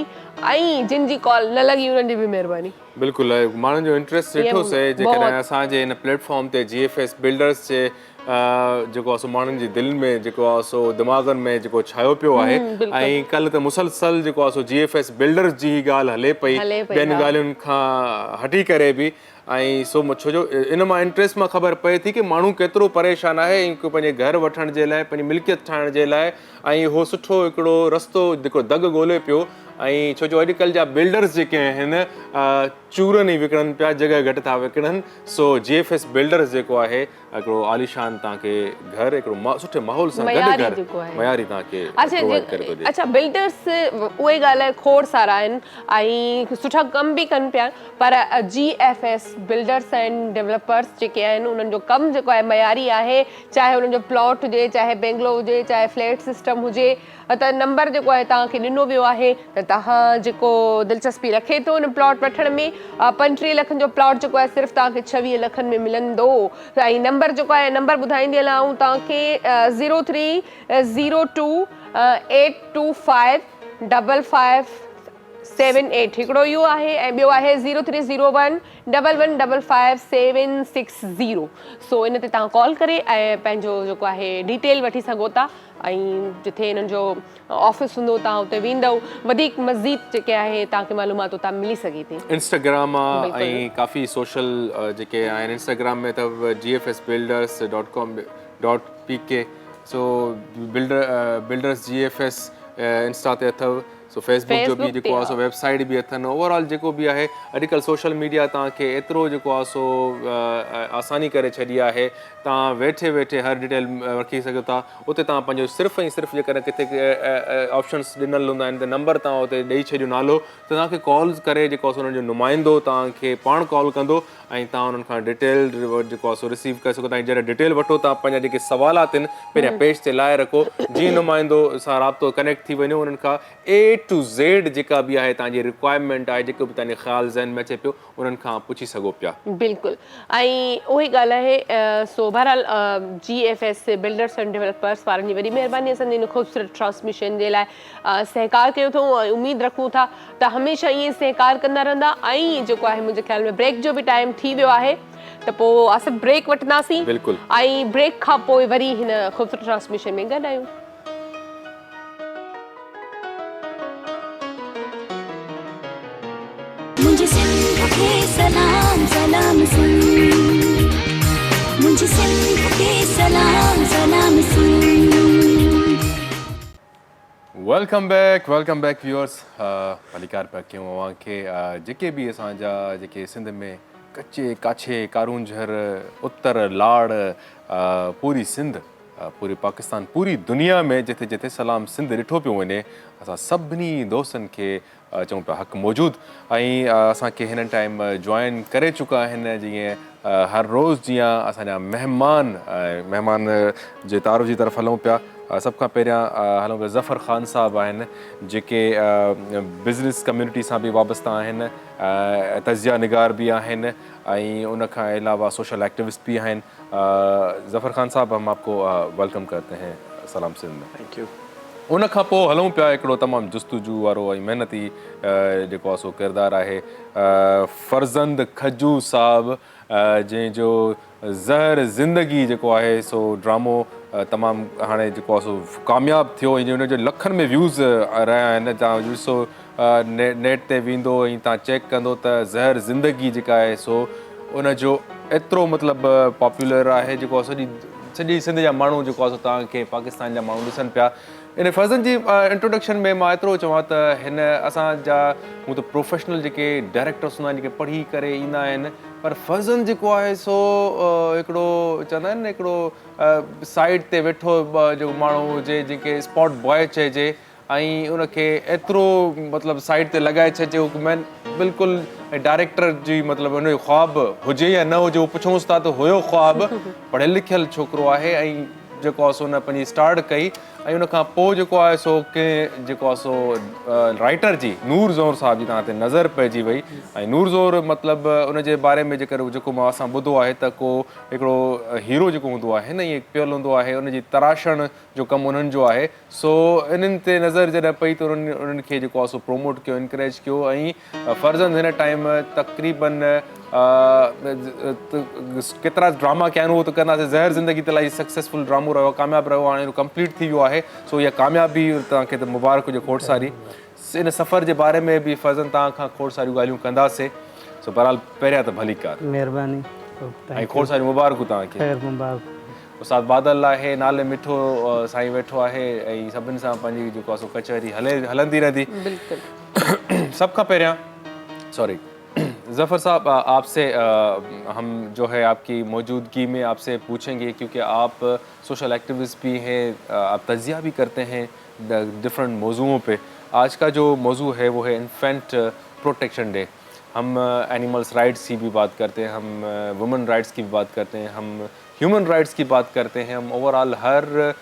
ऐं जिन जी कॉल न लॻी उन्हनि जी बि महिरबानी बिल्कुलु माण्हुनि जो इंट्रस्ट ॾिठोसीं जेकॾहिं असांजे हिन प्लेटफॉर्म ते GFS बिल्डर्स जे जेको आहे सो माण्हुनि जी दिलि में जेको आहे सो दिमाग़नि में जेको छायो पियो आहे ऐं कल्ह त मुसलसल जेको आहे सो GFS बिल्डर्स जी ॻाल्हि हले पई ॿियनि ॻाल्हियुनि खां हटी करे बि ऐं सो छो जो इन मां इंट्रस्ट मां ख़बर पए थी की माण्हू केतिरो परेशान आहे ऐं पंहिंजे घर वठण जे लाइ पंहिंजी मिल्कियत ठाहिण जे लाइ ऐं उहो सुठो हिकिड़ो रस्तो जेको दग ॻोल्हे पियो ऐं छो जो अॼुकल्ह जा बिल्डर्स जेके आहिनि चूरनि ई विकिणनि पिया जॻह घटि था विकिणनि सो GFS बिल्डर्स जेको आहे हिकिड़ो आलीशान तव्हांखे घर हिकिड़ो सुठे माहौल सां गॾु घर मयारी तव्हांखे अच्छा बिल्डर्स उहे ॻाल्हि खोड़ सारा आहिनि ऐं सुठा कम बि कनि पिया पर GFS बिल्डर्स एंड डेवलपर्स जेके आहिनि उन्हनि जो कमु जेको आहे मयारी आहे चाहे उन्हनि जो प्लॉट हुजे चाहे बेंगलो हुजे चाहे फ्लैट सिस्टम हुजे त नंबर जेको आहे तव्हांखे ॾिनो वियो आहे त तव्हां जेको दिलचस्पी रखे थो उन प्लॉट वठण में 35 लखनि जो प्लॉट जेको आहे सिर्फ़ु तव्हांखे 26 लखनि में मिलंदो ऐं नंबर जेको आहे नंबर ॿुधाईंदी हलां ऐं तव्हांखे 0302 825 5578 हिकिड़ो इहो आहे ऐं ॿियो आहे 0301 1155 सो इन ते तव्हां कॉल करे ऐं पंहिंजो जेको आहे डिटेल वठी सघो था ऐं जिथे हिननि जो ऑफिस हूंदो तव्हां उते वेंदव वधीक मज़ीद जेके आहे तव्हांखे मालूमात उतां मिली सघे थी इंस्टाग्राम ऐं काफ़ी सोशल जेके आहिनि इंस्टाग्राम में अथव gfsbuilders.com.pk सो बिल्डर्स GFS इंस्टा ते अथव सो फेसबुक जो बि Facebook जेको आहे सो वेबसाइट बि अथनि ओवरऑल जेको बि आहे अॼुकल्ह सोशल मीडिया तव्हांखे एतिरो जेको आहे सो आसानी करे छॾी आहे तव्हां वेठे वेठे हर डिटेल रखी सघो था उते तव्हां पंहिंजो सिर्फ़ु ऐं सिर्फ़ु जेकॾहिं किथे ऑप्शन्स ॾिनल हूंदा आहिनि त नंबर तव्हां उते ॾेई छॾियो नालो त तव्हांखे कॉल्स करे जेको आहे सो हुननि जो नुमाइंदो तव्हांखे पाण कॉल कंदो ऐं तव्हां उन्हनि खां डिटेल जेको आहे सो रिसीव करे सघो था ऐं जॾहिं डिटेल वठो तव्हां पंहिंजा जेके सवालात आहिनि पहिरियां पेज ते लाहे रखो जीअं नुमाइंदो सां राब्तो कनेक्ट थी वञो उन्हनि खां A to Z जेका बि आहे तव्हांजी रिक्वायरमेंट आहे जेको बि तव्हांजे ख़्याल ज़हन में अचे पियो उन्हनि खां पुछी सघो पिया बिल्कुलु ऐं उहा ई ॻाल्हि आहे सो बहरहाल GFS बिल्डर्स एंड डेवलपर्स वारनि जी वॾी महिरबानी असांजी इन ख़ूबसूरत ट्रांसमिशन जे लाइ सहकार कयो अथऊं ऐं उमेदु रखूं था त हमेशह ईअं सहकार कंदा रहंदा ऐं जेको आहे मुंहिंजे ख़्याल में ब्रेक जो बि टाइम थी वियो आहे त पोइ असां ब्रेक वठंदासीं बिल्कुलु ऐं ब्रेक खां पोइ वरी हिन ख़ूबसूरत ट्रांसमिशन में गॾु आहियूं मुझे सिंध के सलाम सलाम सुन मुझे सिंध के सलाम सलाम सुन वेलकम बैक व्यूअर्स भलीकार पिया कयूं अव्हांखे जेके बि असांजा जेके सिंध में कच्चे काछे कारूंझर उत्तर लाड़ पूरी सिंध पूरे पाकिस्तान पूरी दुनिया में जिथे जिथे सलाम सिंध ॾिठो पियो वञे असां सभिनी दोस्तनि खे चऊं पिया हक़ मौजूदु ऐं असांखे हिन टाइम जॉइन करे चुका आहिनि जीअं हर रोज़ु जीअं असांजा महिमान जे तारो जी तरफ़ हलूं पिया सभ खां पहिरियां हलूं पिया ज़फ़र ख़ान साहब आहिनि जेके बिज़नेस कम्युनिटी सां बि वाबस्ता आहिनि तज़िया निगार बि आहिनि ऐं उन खां अलावा सोशल एक्टिविस्ट भी आहिनि ज़फ़र ख़ान साहब हम आपको वेलकम करते हैं सलाम सिंध में थैंक यू उन खां पोइ हलूं पिया हिकिड़ो तमामु जुस्तजू वारो ऐं महिनती जेको आहे सो किरदारु आहे फर्ज़ंद खजू साहब जंहिंजो ज़हर ज़िंदगी जेको आहे सो ड्रामो तमामु हाणे जेको आहे सो कामयाबु थियो ऐं उनजो लखनि में व्यूज़ रहिया आहिनि तव्हां ॾिसो नेट ते वेंदो ऐं तव्हां चेक कंदो त ज़हर ज़िंदगी जेका आहे सो उनजो एतिरो मतिलबु पॉपुलर आहे जेको आहे सॼी सिंध जा माण्हू जेको आहे सो तव्हांखे पाकिस्तान जा माण्हू ॾिसनि पिया इन फर्ज़न जी इंट्रोडक्शन में मां एतिरो चवां त हिन असांजा हूं त प्रोफेशनल जेके डायरेक्टर्स हूंदा आहिनि जेके पढ़ी करे ईंदा आहिनि पर फर्ज़न जेको आहे सो हिकिड़ो चवंदा आहिनि न हिकिड़ो साइड ते वेठो जेको माण्हू हुजे जेके स्पॉट बॉय चइजे ऐं उनखे एतिरो मतिलबु साइड ते लॻाए छॾिजे मैन बिल्कुलु डायरेक्टर जी मतिलबु उनजो ख़्वाबु हुजे या न हुजे उहो पुछूंसि था त हुयो ख़्वाबु पढ़ियलु लिखियलु छोकिरो आहे ऐं जेको आहे सो हुन पंहिंजी स्टार्ट कई ऐं उन खां पोइ जेको आहे सो कंहिं जेको आहे सो राइटर जी नूर ज़ोर साहिब जी तव्हां ते नज़र पइजी वई ऐं नूर ज़ोर मतिलबु उनजे बारे में जेकर जेको मां असां ॿुधो आहे त को हिकिड़ो हीरो जेको हूंदो आहे न ईअं पियल हूंदो आहे उनजी तराशण जो कमु उन्हनि जो आहे सो इन्हनि ते नज़र जॾहिं पई त उन्हनि खे जेको आहे सो प्रोमोट कयो इनकरेज कयो ऐं फर्ज़न हिन टाइम तक़रीबन केतिरा ड्रामा कया आहिनि उहो त कंदासीं ज़हर ज़िंदगी त इलाही सक्सेसफुल ड्रामो रहियो कामयाबु रहियो हाणे कंप्लीट थी वियो आहे सो इहा कामयाबी तव्हांखे त मुबारक हुजे खोड़ सारी इन सफ़र जे बारे में बि फर्ज़न तव्हां खां खोड़ सारियूं ॻाल्हियूं कंदासीं सो बहरहाल पहिरियां त भली कार महिरबानी ऐं खोड़ सारियूं मुबारकूं तव्हांखे उस्ताद बादल आहे नाले मिठो साईं वेठो आहे ऐं सभिनी सां पंहिंजी जेको आहे सो कचहरी हलंदी रहंदी सभ खां पहिरियां सॉरी ज़फ़र साहब आपसे हम जो है आपकी मौजूदगी में आपसे पूछेंगे क्योंकि आप सोशल एक्टिविस्ट भी हैं आप तज़िया भी करते हैं डिफरेंट मौज़ूओं पे आज का जो मौजू है वो है इन्फेंट प्रोटेक्शन डे हम एनिमल्स राइट्स की भी बात करते हैं हम वुमेन राइट्स की भी बात करते हैं हम ह्यूमन राइट्स की बात करते हैं हम ओवरऑल हर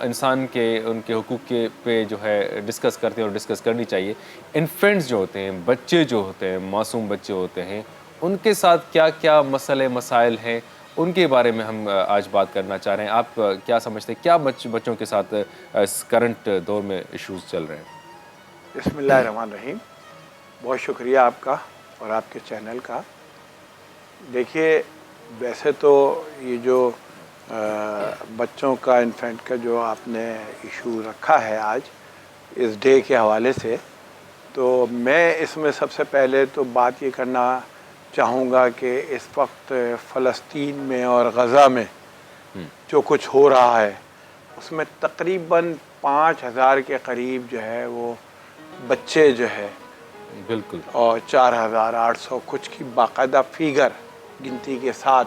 इंसान के उनके हुकूक के पे जो है डिस्कस करते हैं और डिस्कस करनी चाहिए इन्फेंट्स जो होते हैं बच्चे जो होते हैं मासूम बच्चे होते हैं उनके साथ क्या क्या मसले मसाइल हैं उनके बारे में हम आज बात करना चाह रहे हैं आप क्या समझते हैं क्या बच्चों के साथ इस करंट दौर में इश्यूज चल रहे हैं बिस्मिल्लाहिर्रहमानिर्रहीम बहुत शुक्रिया आपका और आपके चैनल का देखिए वैसे तो ये जो बच्चों का इन्फेंट का जो आपने इशू रखा है आज इस डे के हवाले से तो मैं इसमें सबसे पहले तो बात ये करना चाहूँगा कि इस वक्त फ़लस्तीन में और गज़ा में जो कुछ हो रहा है उसमें तकरीबन 5000 के करीब जो है वो बच्चे जो है बिल्कुल और 4800 कुछ की बाकायदा फिगर गिनती के साथ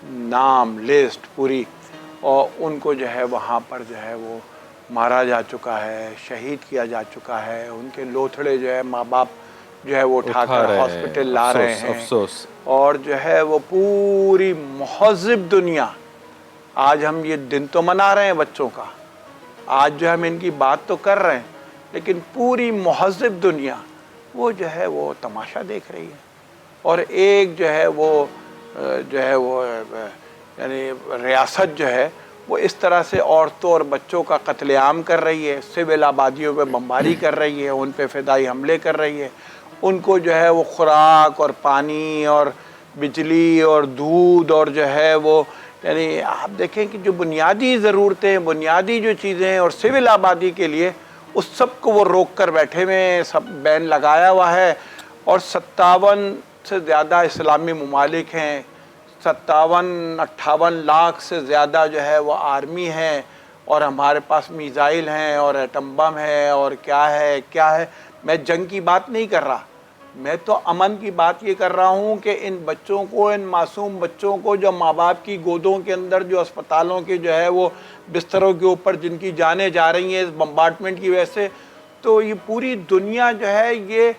नाम लिस्ट पूरी, और उनको जो है वहाँ पर जो है वो मारा जा चुका है, शहीद किया जा चुका है। उनके लोथड़े जो है माँ बाप जो है वो उठाकर हॉस्पिटल ला रहे हैं। अफसोस। और जो है वो पूरी महज़िब दुनिया, आज हम ये दिन तो मना रहे हैं बच्चों का, आज जो हम इनकी बात तो कर रहे हैं, लेकिन पूरी महज़िब दुनिया वो जो है वो तमाशा देख रही है। और एक जो है वो यानी रियासत जो है वो इस तरह से औरतों और बच्चों का कत्लेआम कर रही है, सिविल आबादियों पे बमबारी कर रही है, उन पे फ़िदाई हमले कर रही है, उनको जो है वो खुराक और पानी और बिजली और दूध और जो है वो यानी आप देखें कि जो बुनियादी ज़रूरतें, बुनियादी जो चीज़ें हैं और सिविल आबादी के लिए उस सब को वो रोक कर बैठे हुए, सब बैन लगाया हुआ है। और 57 से ज़्यादा इस्लामी ममालिक हैं, 57-58 लाख से ज़्यादा जो है वो आर्मी है, और हमारे पास मिसाइल हैं और एटम बम है और क्या है। मैं जंग की बात नहीं कर रहा, मैं तो अमन की बात ये कर रहा हूँ कि इन बच्चों को, इन मासूम बच्चों को जो माँ बाप की गोदों के अंदर, जो अस्पतालों के जो है वो बिस्तरों के ऊपर जिनकी जानें जा रही हैं इस बम्बार्टमेंट की वजह से, तो ये पूरी दुनिया जो है ये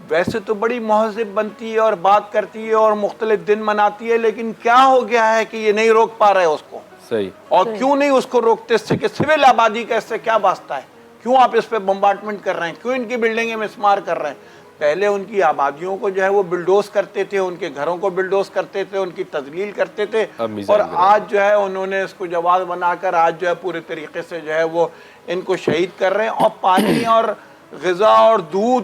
वैसे तो बड़ी महज़िब बनती है और बात करती है और मुख्तलिफ दिन मनाती है, लेकिन क्या हो गया है कि ये नहीं रोक पा रहे उसको। सही। और क्यों नहीं उसको रोकते, इससे कि सिविल आबादी का इससे क्या वास्ता है, क्यों आप इस पे बम्बार्टमेंट कर रहे हैं, क्यों इनकी बिल्डिंगें मिसमार कर रहे हैं। पहले उनकी आबादियों को जो है वो बिल्डोज करते थे, उनके घरों को बिल्डोज करते थे, उनकी तजलील करते थे, और आज जो है उन्होंने इसको जवाब बनाकर आज जो है पूरे तरीके से जो है वो इनको शहीद कर रहे हैं। और पानी और ग़िज़ा और दूध,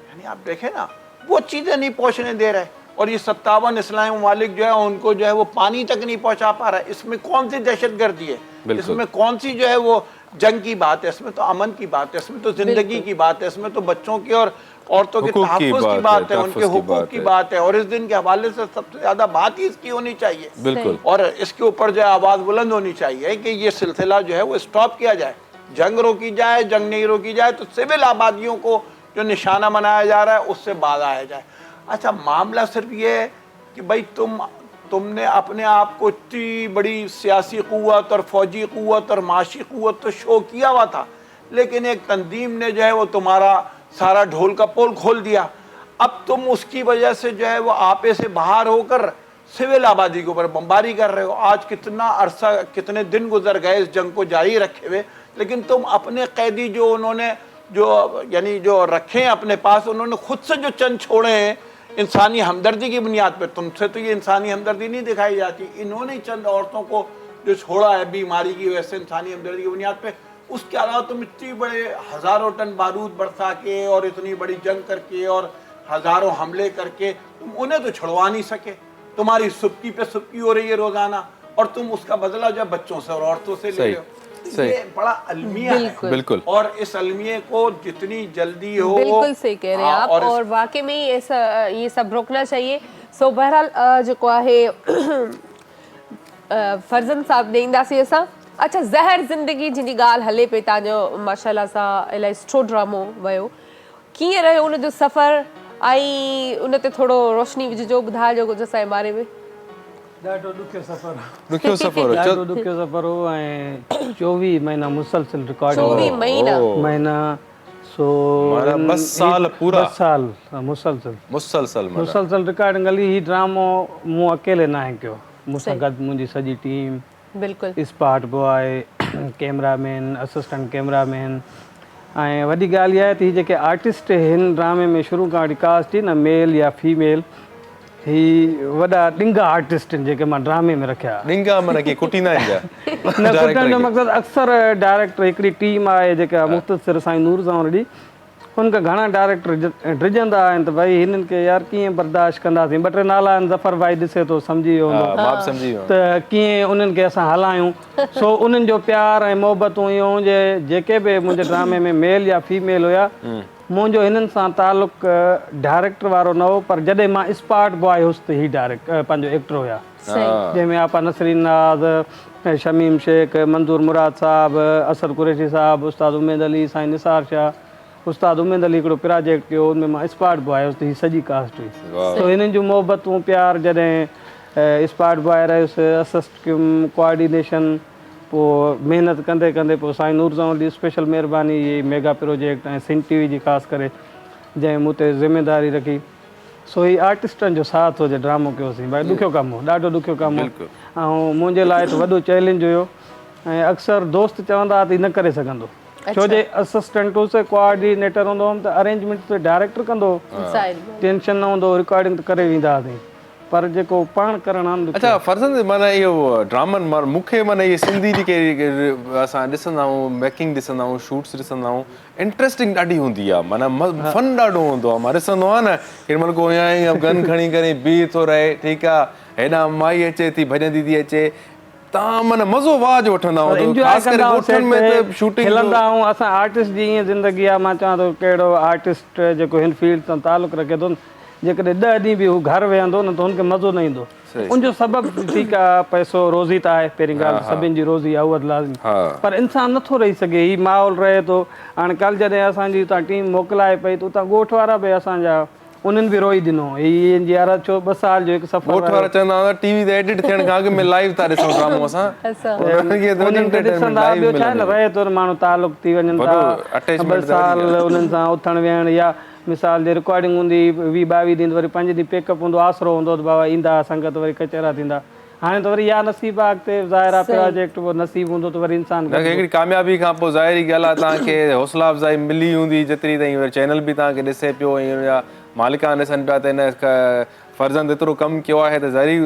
यानी आप देखें ना, वो चीज़ें नहीं पहुँचने दे रहे, और ये 57 इस्लामी ममालिक जो है उनको जो है वो पानी तक नहीं पहुँचा पा रहा है। इसमें कौन सी दहशतगर्दी है, इसमें कौन सी जो है वो जंग की बात है, इसमें तो अमन की बात है, इसमें तो ज़िंदगी की बात है, इसमें तो बच्चों की और औरतों के तहफ़्फ़ुज़ की बात है, उनके हुकूक की बात है। और इस दिन के हवाले से सबसे ज़्यादा बात ही इसकी होनी चाहिए, बिल्कुल, और इसके ऊपर जो है आवाज़ बुलंद होनी चाहिए कि ये सिलसिला जो है वो स्टॉप किया जाए, जंग रोकी जाए, जंग नहीं रोकी जाए तो सिविल आबादियों को जो निशाना बनाया जा रहा है उससे बाज आया जाए। अच्छा, मामला सिर्फ ये है कि भाई तुमने अपने आप को इतनी बड़ी सियासी क़ुव्वत और फ़ौजी क़ुव्वत और माशी क़ुव्वत तो शो किया हुआ था, लेकिन एक तंजीम ने जो है वो तुम्हारा सारा ढोल का पोल खोल दिया। अब तुम उसकी वजह से जो है वो आपे से बाहर होकर सिविल आबादी के ऊपर बमबारी कर रहे हो। आज कितना अरसा, कितने दिन गुजर गए इस जंग को जारी रखे हुए, लेकिन तुम अपने कैदी जो उन्होंने जो रखे हैं अपने पास, उन्होंने खुद से जो चंद छोड़े हैं इंसानी हमदर्दी की बुनियाद पर, तुमसे तो ये इंसानी हमदर्दी नहीं दिखाई जाती, इन्होंने चंद औरतों को जो छोड़ा है बीमारी की वजह से इंसानी हमदर्दी की बुनियाद पे। उसके अलावा तुम इतनी बड़े हज़ारों टन बारूद बरसा के और इतनी बड़ी जंग करके और हज़ारों हमले करके तुम उन्हें तो छुड़वा नहीं सके। तुम्हारी सुबकी पे सुबकी हो रही है रोज़ाना, और तुम उसका बदला जो बच्चों से और औरतों से ले रहे हो। ये बड़ा अलमिया है, बिल्कुल, और इस अलमिये को जितनी जल्दी हो, बिल्कुल सही कह रहे हैं आप, और वाकई में ये सब रोकना चाहिए। सो बहरहाल जो है फर्जन साहब ॾींदासीं असां। अच्छा, ज़हर ज़िंदगी जिनकी ॻाल्हि हले पई, तव्हांजो माशाल्लाह सां इलाही सुठो ड्रामो वियो, कीअं रहियो उनजो सफ़र, ऐं उन ते थोरो रोशनी विझिजो, ॿुधाइजो कुझु असांजे बारे में। ॾाढो ॾुखियो सफ़र ॾाढो ॾुखियो सफ़र हो, ऐं 24 महीना मुसलसल रिकॉर्ड 24 महीना सो 10 साल पूरा, 10 साल मुसलसल रिकॉर्डिंग हली। ही ड्रामो मूं अकेले न आहे कयो, मूंसां गॾु मुंहिंजी सॼी टीम, बिल्कुलु spot boy, cameraman, assistant cameraman. ऐं वॾी ॻाल्हि इहा आहे त हीअ जेके आर्टिस्ट हिन ड्रामे में शुरू खां वठी कास्ट न मेल या फीमेल, ही वॾा ॾिंगा आर्टिस्ट आहिनि जेके मां ड्रामे में रखिया। ॾिंगा माना की कुटींदा आहिनि न कुटण जो मक़सदु अक्सर डायरेक्टर हिकिड़ी टीम आहे जेका मुख़्तसिर साईं नूर सां वॾी, हुनखे घणा डायरेक्टर ड्रिजंदा आहिनि त भई हिननि खे यार कीअं बर्दाश्त कंदासीं। ॿ टे नाला आहिनि, ज़फ़र भाई ॾिसे थो सम्झी वियो हूंदो मां बि सम्झी वियो त कीअं उन्हनि खे असां हलायूं। सो उन्हनि जो प्यार ऐं मोहबतूं इहो जे जेके बि मुंहिंजे ड्रामे में मेल या फीमेल हुया, मुंहिंजो हिननि सां तालुक़ डायरेक्टर वारो न हो, पर जॾहिं मां स्पॉट बॉय हुउसि त ही पंहिंजो एक्टर हुया, जंहिंमें आपा नसरीन नाज़, शमीम शेख, मंज़ूर मुराद साहब, असद कुरैशी साहब, उस्ताद उम्मेद अली, साईं निसार शाह, उस्ताद उम्मेद अली हिकिड़ो प्रोजेक्ट कयो, उनमें मां स्पॉट बॉय हुउसि त ही सॼी कास्ट हुई। तो हिननि जूं मोहबतूं प्यार जॾहिं स्पॉट बॉय रहियुसि, असिस्ट कयुमि, कोऑर्डिनेशन, पोइ महिनत कंदे कंदे पोइ साईं नूरज़ां जी स्पेशल महिरबानी, इहे मेगा प्रोजेक्ट ऐं सिंध टीवी जी ख़ासि करे जंहिं मूं ते ज़िम्मेदारी रखी। सो ही आर्टिस्टनि जो साथ हो जे ड्रामो कयोसीं। भाई ॾुखियो कमु हो, ॾाढो ॾुखियो कमु हो, ऐं मुंहिंजे लाइ त वॾो चैलेंज हुयो। ऐं अक्सर दोस्त चवंदा हुआ त न करे सघंदो, छो जे असिस्टेंट हुउसि, कोऑर्डिनेटर हूंदो हुउमि त अरेंजमेंट त डायरेक्टर कंदो, टेंशन न हूंदो, रिकॉर्डिंग त करे वेंदा हुआसीं, पर जेको पाण करणु आहे। अच्छा फर्ज़ंद, माना इहो ड्रामनि मां मूंखे माना इहे सिंधी जेके असां ॾिसंदा आहियूं, मेकिंग ॾिसंदा आहियूं, शूट्स ॾिसंदा आहियूं, इंट्रस्टिंग ॾाढी हूंदी आहे, माना फन ॾाढो हूंदो आहे। मां ॾिसंदो आहियां न, केॾी महिल को ईअं गन खणी करे बीह थो रहे, ठीकु आहे, हेॾां माई अचे थी, भॼंदी थी अचे, तव्हां माना मज़ो वाज वठंदा खिलंदा आहियूं। असां आर्टिस्ट जी ईअं ज़िंदगी आहे, मां चवां थो कहिड़ो आर्टिस्ट जेको हिन फील्ड सां तालुक़ु रखे थो, जेकॾहिं 10 ॾींहं बि हू घर वेहंदो न त हुनखे मज़ो न ईंदो। उनजो सबबु ठीकु आहे, पैसो रोज़ी त आहे, पहिरीं ॻाल्हि सभिनि जी रोज़ी आहे, उहा लाज़मी, पर इंसानु नथो रही सघे, हीउ माहौल रहे थो। हाणे कल्ह जॾहिं असांजी उतां टीम मोकिलाए पई त उतां ॻोठ वारा बि असांजा, उन्हनि बि रोई ॾिनो, हीअ यार छो 2 साल जो हिकु सफ़र। ॻोठ वारा चवंदा हुआ टीवी ते एडिट थियण खां अॻु में लाइव था ॾिसूं ड्रामो असां, ॾिसंदा ॿियो छा आहे न, रहे थो माण्हू तालुक़ थी वञनि था, 2 साल उन्हनि सां उथण वेहण, या मिसाल जे रिकॉर्डिंग हूंदी 20-22 ॾींहं, वरी 5 ॾींहं पिकअप हूंदो, आसरो हूंदो त बाबा ईंदा संगत, वरी कचहरा थींदा। हाणे त वरी या नसीब आहे, अॻिते ज़ाहिर आहे प्रोजेक्ट नसीब हूंदो त वरी इंसानु हिकिड़ी कामयाबी खां पोइ ज़ाहिरी ॻाल्हि आहे तव्हांखे हौसला अफ़ज़ाई मिली हूंदी, जेतिरी ताईं वरी चैनल बि तव्हांखे ॾिसे पियो, ऐं मालिकान ॾिसनि पिया त हिन फर्ज़ंद एतिरो कमु कयो आहे त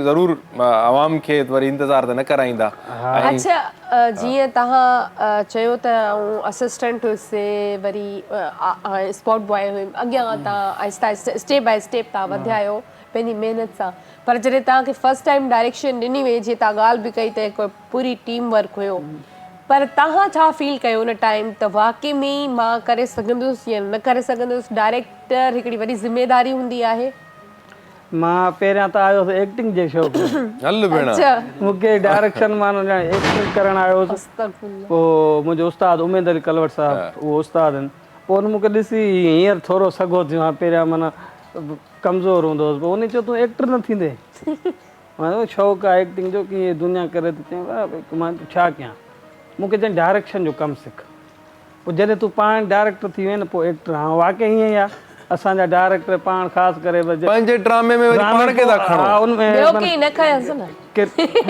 ज़रूरु आवाम खे वरी इंतज़ारु त न कराईंदा। अच्छा, जीअं तव्हां चयो त असिस्टेंट हुयुसि, वरी स्पॉट बॉय हुयुमि, अॻियां तव्हां Aahista Aahista step by step तव्हां वधिया आहियो पंहिंजी महिनत सां, पर जॾहिं तव्हांखे फर्स्ट टाइम डायरेक्शन ॾिनी वई, जीअं तव्हां ॻाल्हि बि कई त हिकु पूरी टीम वर्क हुयो, पर तव्हां छा फील कयो उन टाइम त वाक़ई में मां करे सघंदुसि या न करे सघंदुसि? डायरेक्टर हिकिड़ी वॾी ज़िम्मेदारी हूंदी आहे। मां पहिरियां त आयोसि एक्टिंग जे शौक़ में, मूंखे डायरेक्शन मां एक्टिंग करणु आयोसि। पोइ मुंहिंजो उस्ताद उम्मेद अली कलवट साहब, उहो उस्ताद आहिनि, पोइ हुन मूंखे ॾिसी हींअर थोरो सॻो थियो आहे, पहिरियां माना कमज़ोर हूंदो हुउसि, पोइ उन चयो तूं एक्टर न थींदे, मां शौक़ु आहे एक्टिंग जो, कीअं दुनिया करे त चयईं मां छा कयां, मूंखे चयईं डायरेक्शन जो कमु सिख, पोइ जॾहिं तूं पाण डायरेक्टर थी वञे न पोइ एक्टर। हा वाक़ई ईअं ई आहे, असांजा डायरेक्टर पाण ख़ासि करे पंहिंजे ड्रामे में पाण खे था खणो, ॿिया न खणनि न,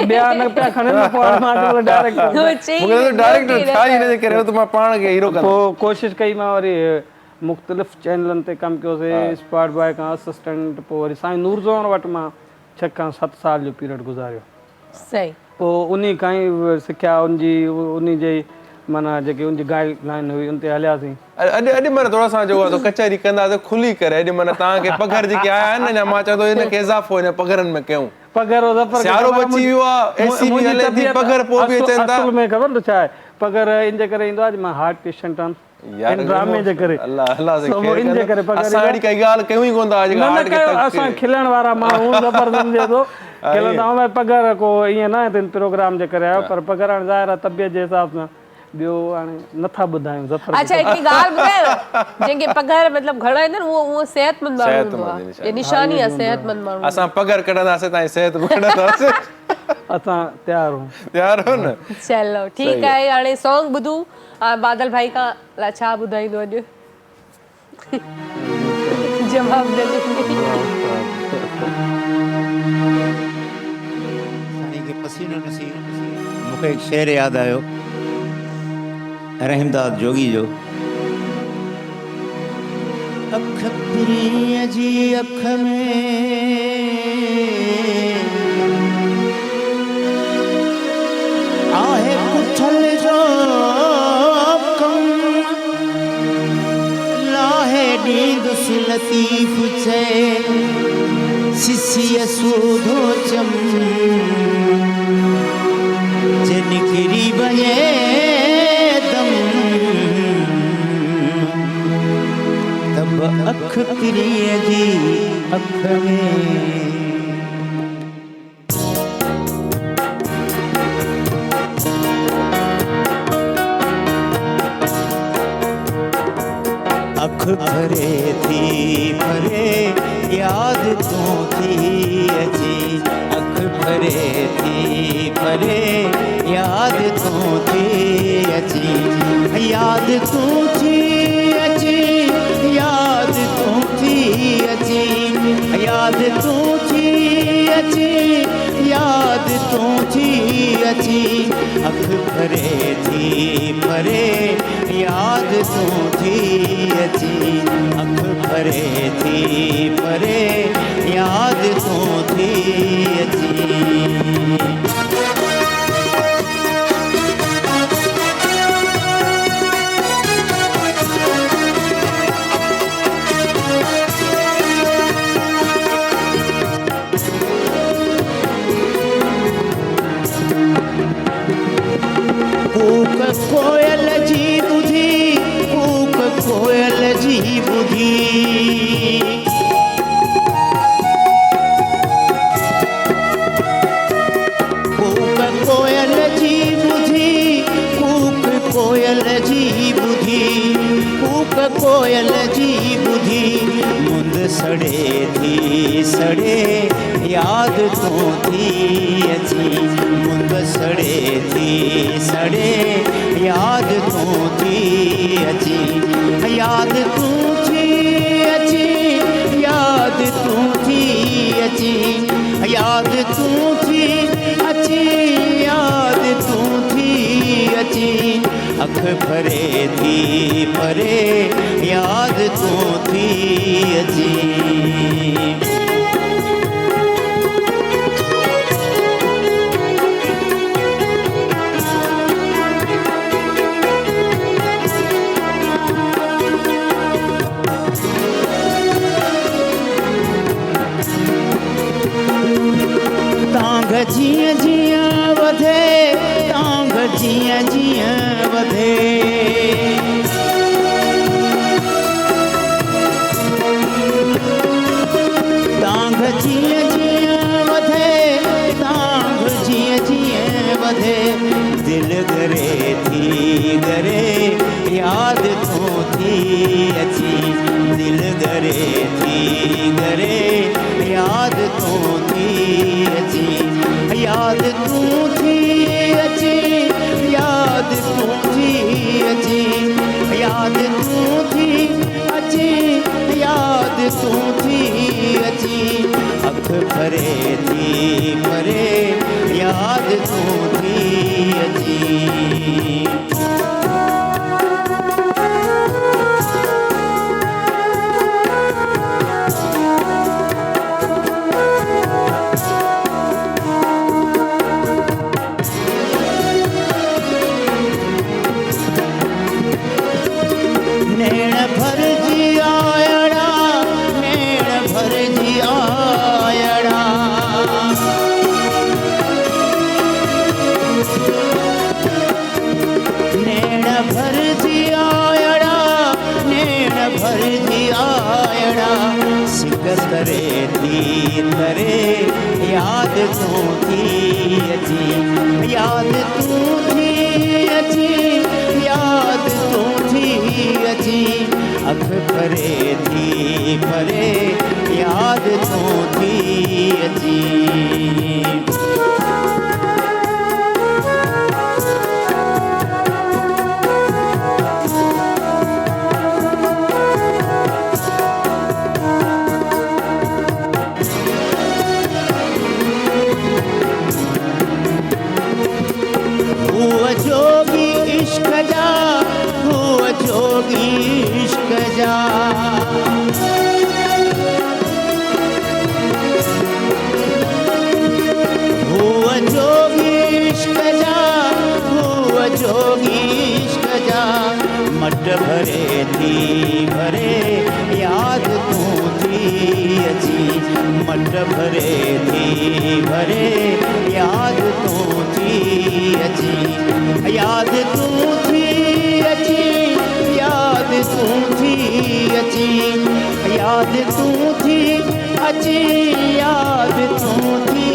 ॿिया न पिया खणनि, पोइ डायरेक्टर छा हिनजे करे त मां पाण खे हीरो कंदो। पोइ कोशिशि कई मां वरी मुख़्तलिफ़ चैनलनि ते कमु कयोसीं, स्पॉट बॉय खां असिस्टेंट, पोइ वरी साईं नूरज़ां वटि मां 6 खां 7 साल जो पीरियड गुज़ारियो। सही। पोइ उन खां ई सिखिया, उन जे माना जेकी उनजी गाइडलाइन हुई उन ते हलियासीं। अॼु माना थोरा सां जेको आहे कचहरी कंदासीं खुली करे, अॼु माना तव्हांखे पघर जेके आया आहिनि न, मां चवां थो हिनखे इज़ाफ़ो हिन पघरनि में कयूं, सियारो बची वियो आहे, एसी बि हले थी, पघर पोइ बि अचनि था। असुल में ख़बर छा आहे, पघर इन जे करे ईंदो आहे मां हार्ट पेशेंट आहियां, ड्रामे जे करे, असां खिलण वारा माण्हू, खिलंदा आहियूं, पघर को ईअं न प्रोग्राम जे करे आयो, पर पघर हाणे ज़ाहिर आहे तबियत जे हिसाब सां, ॿियो हाणे नथा ॿुधायूं। अच्छा, हिकिड़ी ॻाल्हि ॿुधायो, जंहिंखे पघर मतिलबु घणा ईंदा आहिनि उहो सेहतमंद माण्हू हूंदो आहे, निशानी आहे सेहतमंद माण्हू। असां पघर कढंदासीं तव्हांजी सिहत बि कढंदासीं, असां तयार हो न। चलो ठीकु आहे, हाणे सॉन्ग ॿुधूं, बादल भाई खां छा ॿुधाईंदो अॼु? जवाब पसीनो नसीब। मूंखे हिकु शेर यादि आयो रहमदास जोगी जो, अख प्रिय जी अख में आहे कुथल जो कम लाहे लतीफ़ चए सिसीअ सूधो चम जे निकिरी वञे दम तब अख पिरीअ जी अख में अख भरे थी भरे याद तू थी अची अख भरे थी भरे याद तू थी अची याद तू थी अची याद तू थी अची याद तू थी अची याद तू थी अची अख भरे थी भरे याद तू थी अची अख भरे थी भरे याद तू थी अची कूक कोयल जी ॿुधी कूक कोयल जी ॿुधी कूक कोयल जी ॿुधी कूक कोयल जी ॿुधी कूक कोयल जी ॿुधी मुंद सड़े थी सड़े याद तू थी अची मुंद सड़े थी सड़े याद तू थी अची याद तू थी अची याद तू थी अची याद तू थी अची याद तू थी अची अख भरे थी भरे याद तू थी अची तांग जीअं जीअं वधे तांग जीअं जीअं वधे तांग जीअं जीअं वधे तांग जीअं जीअं वधे दिल करे थी करे याद तू थी अची दिल करे थी करे याद तू थी अची याद तू थी अची याद तू थी अची याद तू थी अची याद तू थी अची अख भरे थी भरे याद तू थी अची नैण भरजी आयड़ा नैण भरजी आयड़ा नैण भरजी आयड़ा नैण भरजी आयड़ा सिक करे थी तरे याद तू थी अची याद तू थी अची याद तू थी अची अख भरे थी भरे याद तू थी अची हुआ जोगी इश्क जा हुआ जोगी इश्क जा भरे याद तूं थी अची याद तूं थी अची याद तूं थी अची याद तूं थी अची याद तूं थी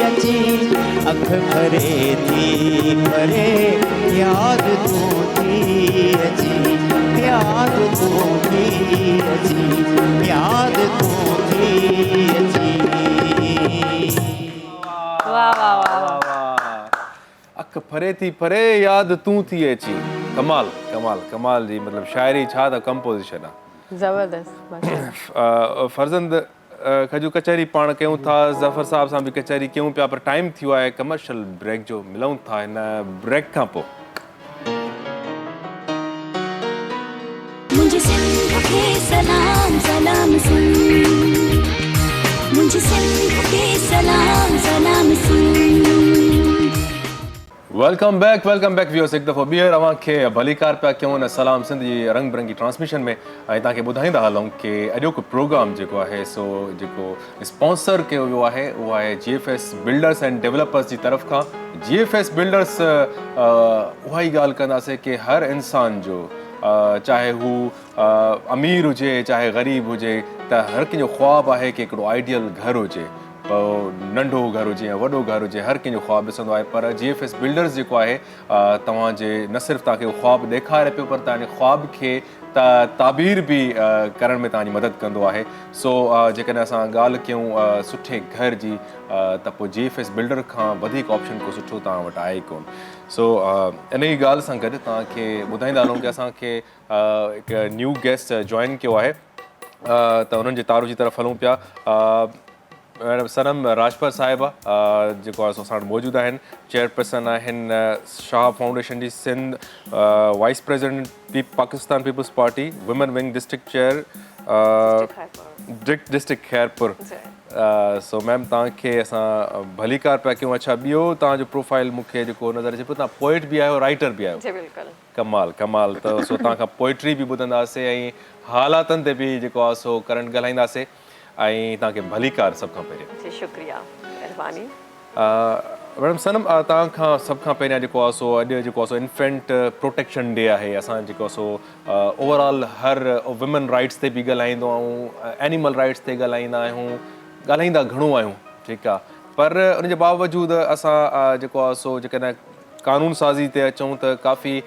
अची अख भरे थी भरे याद तूं थी अची याद तूं थी अची याद तूं थी अची वाह वाह वाह वाह वाह अख फरे थी फरे याद तूं थी अची कमाल कमाल कमाल जी मतलब शायरी छा त कंपोजिशन आहे ज़बरदस्त माशाल्लाह। फर्ज़ंद खजू कचहरी पाण कयूं था ज़फ़र साहब सां बि कचहरी कयूं पिया पर टाइम थियो आहे कमर्शियल ब्रेक जो मिलूं था हिन ब्रेक खां पोइ मुझे सिंध के सलाम सलाम सुन मुझे सिंध के सलाम सलाम सुन वेलकम बैक व्यूअर्स एक दफ़ो ॿीहर अव्हांखे भलीकार पिया कयूं हिन सलाम सिंध जी रंग बिरंगी ट्रांसमिशन में ऐं तव्हांखे ॿुधाईंदा हलूं कि अॼोको प्रोग्राम जेको आहे सो जेको स्पॉन्सर कयो वियो आहे उहो आहे GFS बिल्डर्स एंड डेवलपर्स जी तरफ़ खां GFS बिल्डर्स उहा ई ॻाल्हि कंदासीं कि हर इंसान जो चाहे हू अमीर हुजे चाहे ग़रीब हुजे त हर कंहिंजो ख़्वाबु आहे कि हिकिड़ो आइडियल घर हुजे नंढो घर हुजे या वॾो घर हुजे हर कंहिंजो ख़्वाबु ॾिसंदो आहे पर GFS बिल्डर्स जेको आहे तव्हांजे न सिर्फ़ु तव्हांखे उहो ख़्वाबु ॾेखारे पियो पर तव्हांजे ख़्वाब खे ताबीर बि करण में तव्हांजी मदद कंदो आहे सो जेकॾहिं असां ॻाल्हि कयूं सुठे घर जी त पोइ GFS बिल्डर खां वधीक ऑप्शन को सुठो तव्हां वटि आहे कोन सो इन ई ॻाल्हि सां गॾु तव्हांखे ॿुधाईंदा हलूं कि असांखे हिकु न्यू गेस्ट जॉइन कयो आहे त उन्हनि जे तारो जी तरफ़ हलूं पिया मैडम सनम राजपर साहिबा जेको आहे सो असां वटि मौजूदु आहिनि चेयरपर्सन आहिनि शाह फाउंडेशन जी Sindh vice president Pakistan peoples party women wing district chair district Khairpur so ma'am तव्हांखे असां भलीकार पिया कयूं अच्छा ॿियो तव्हांजो प्रोफाइल मूंखे जेको नज़र अचे पियो तव्हां पोइट बि आहियो राइटर बि आहियो कमाल कमाल त सो तव्हां खां पोइट्री बि ॿुधंदासीं ऐं हालातनि ते बि जेको आहे सो करंट ॻाल्हाईंदासीं ऐं तव्हांखे भलीकार सभ खां पहिरियों शुक्रिया महिरबानी मैडम सनम तव्हां सभ खां पहिरियां जेको आहे सो अॼु जेको आहे सो इन्फेंट प्रोटेक्शन डे आहे असां जेको आहे सो ओवरऑल हर वुमेन राइट्स ते बि ॻाल्हाईंदो आहियूं एनिमल राइट्स ते ॻाल्हाईंदा आहियूं ॻाल्हाईंदा घणो आहियूं ठीकु आहे पर उनजे बावजूदि असां जेको आहे सो जेकॾहिं कानून साज़ी ते अचूं त काफ़ी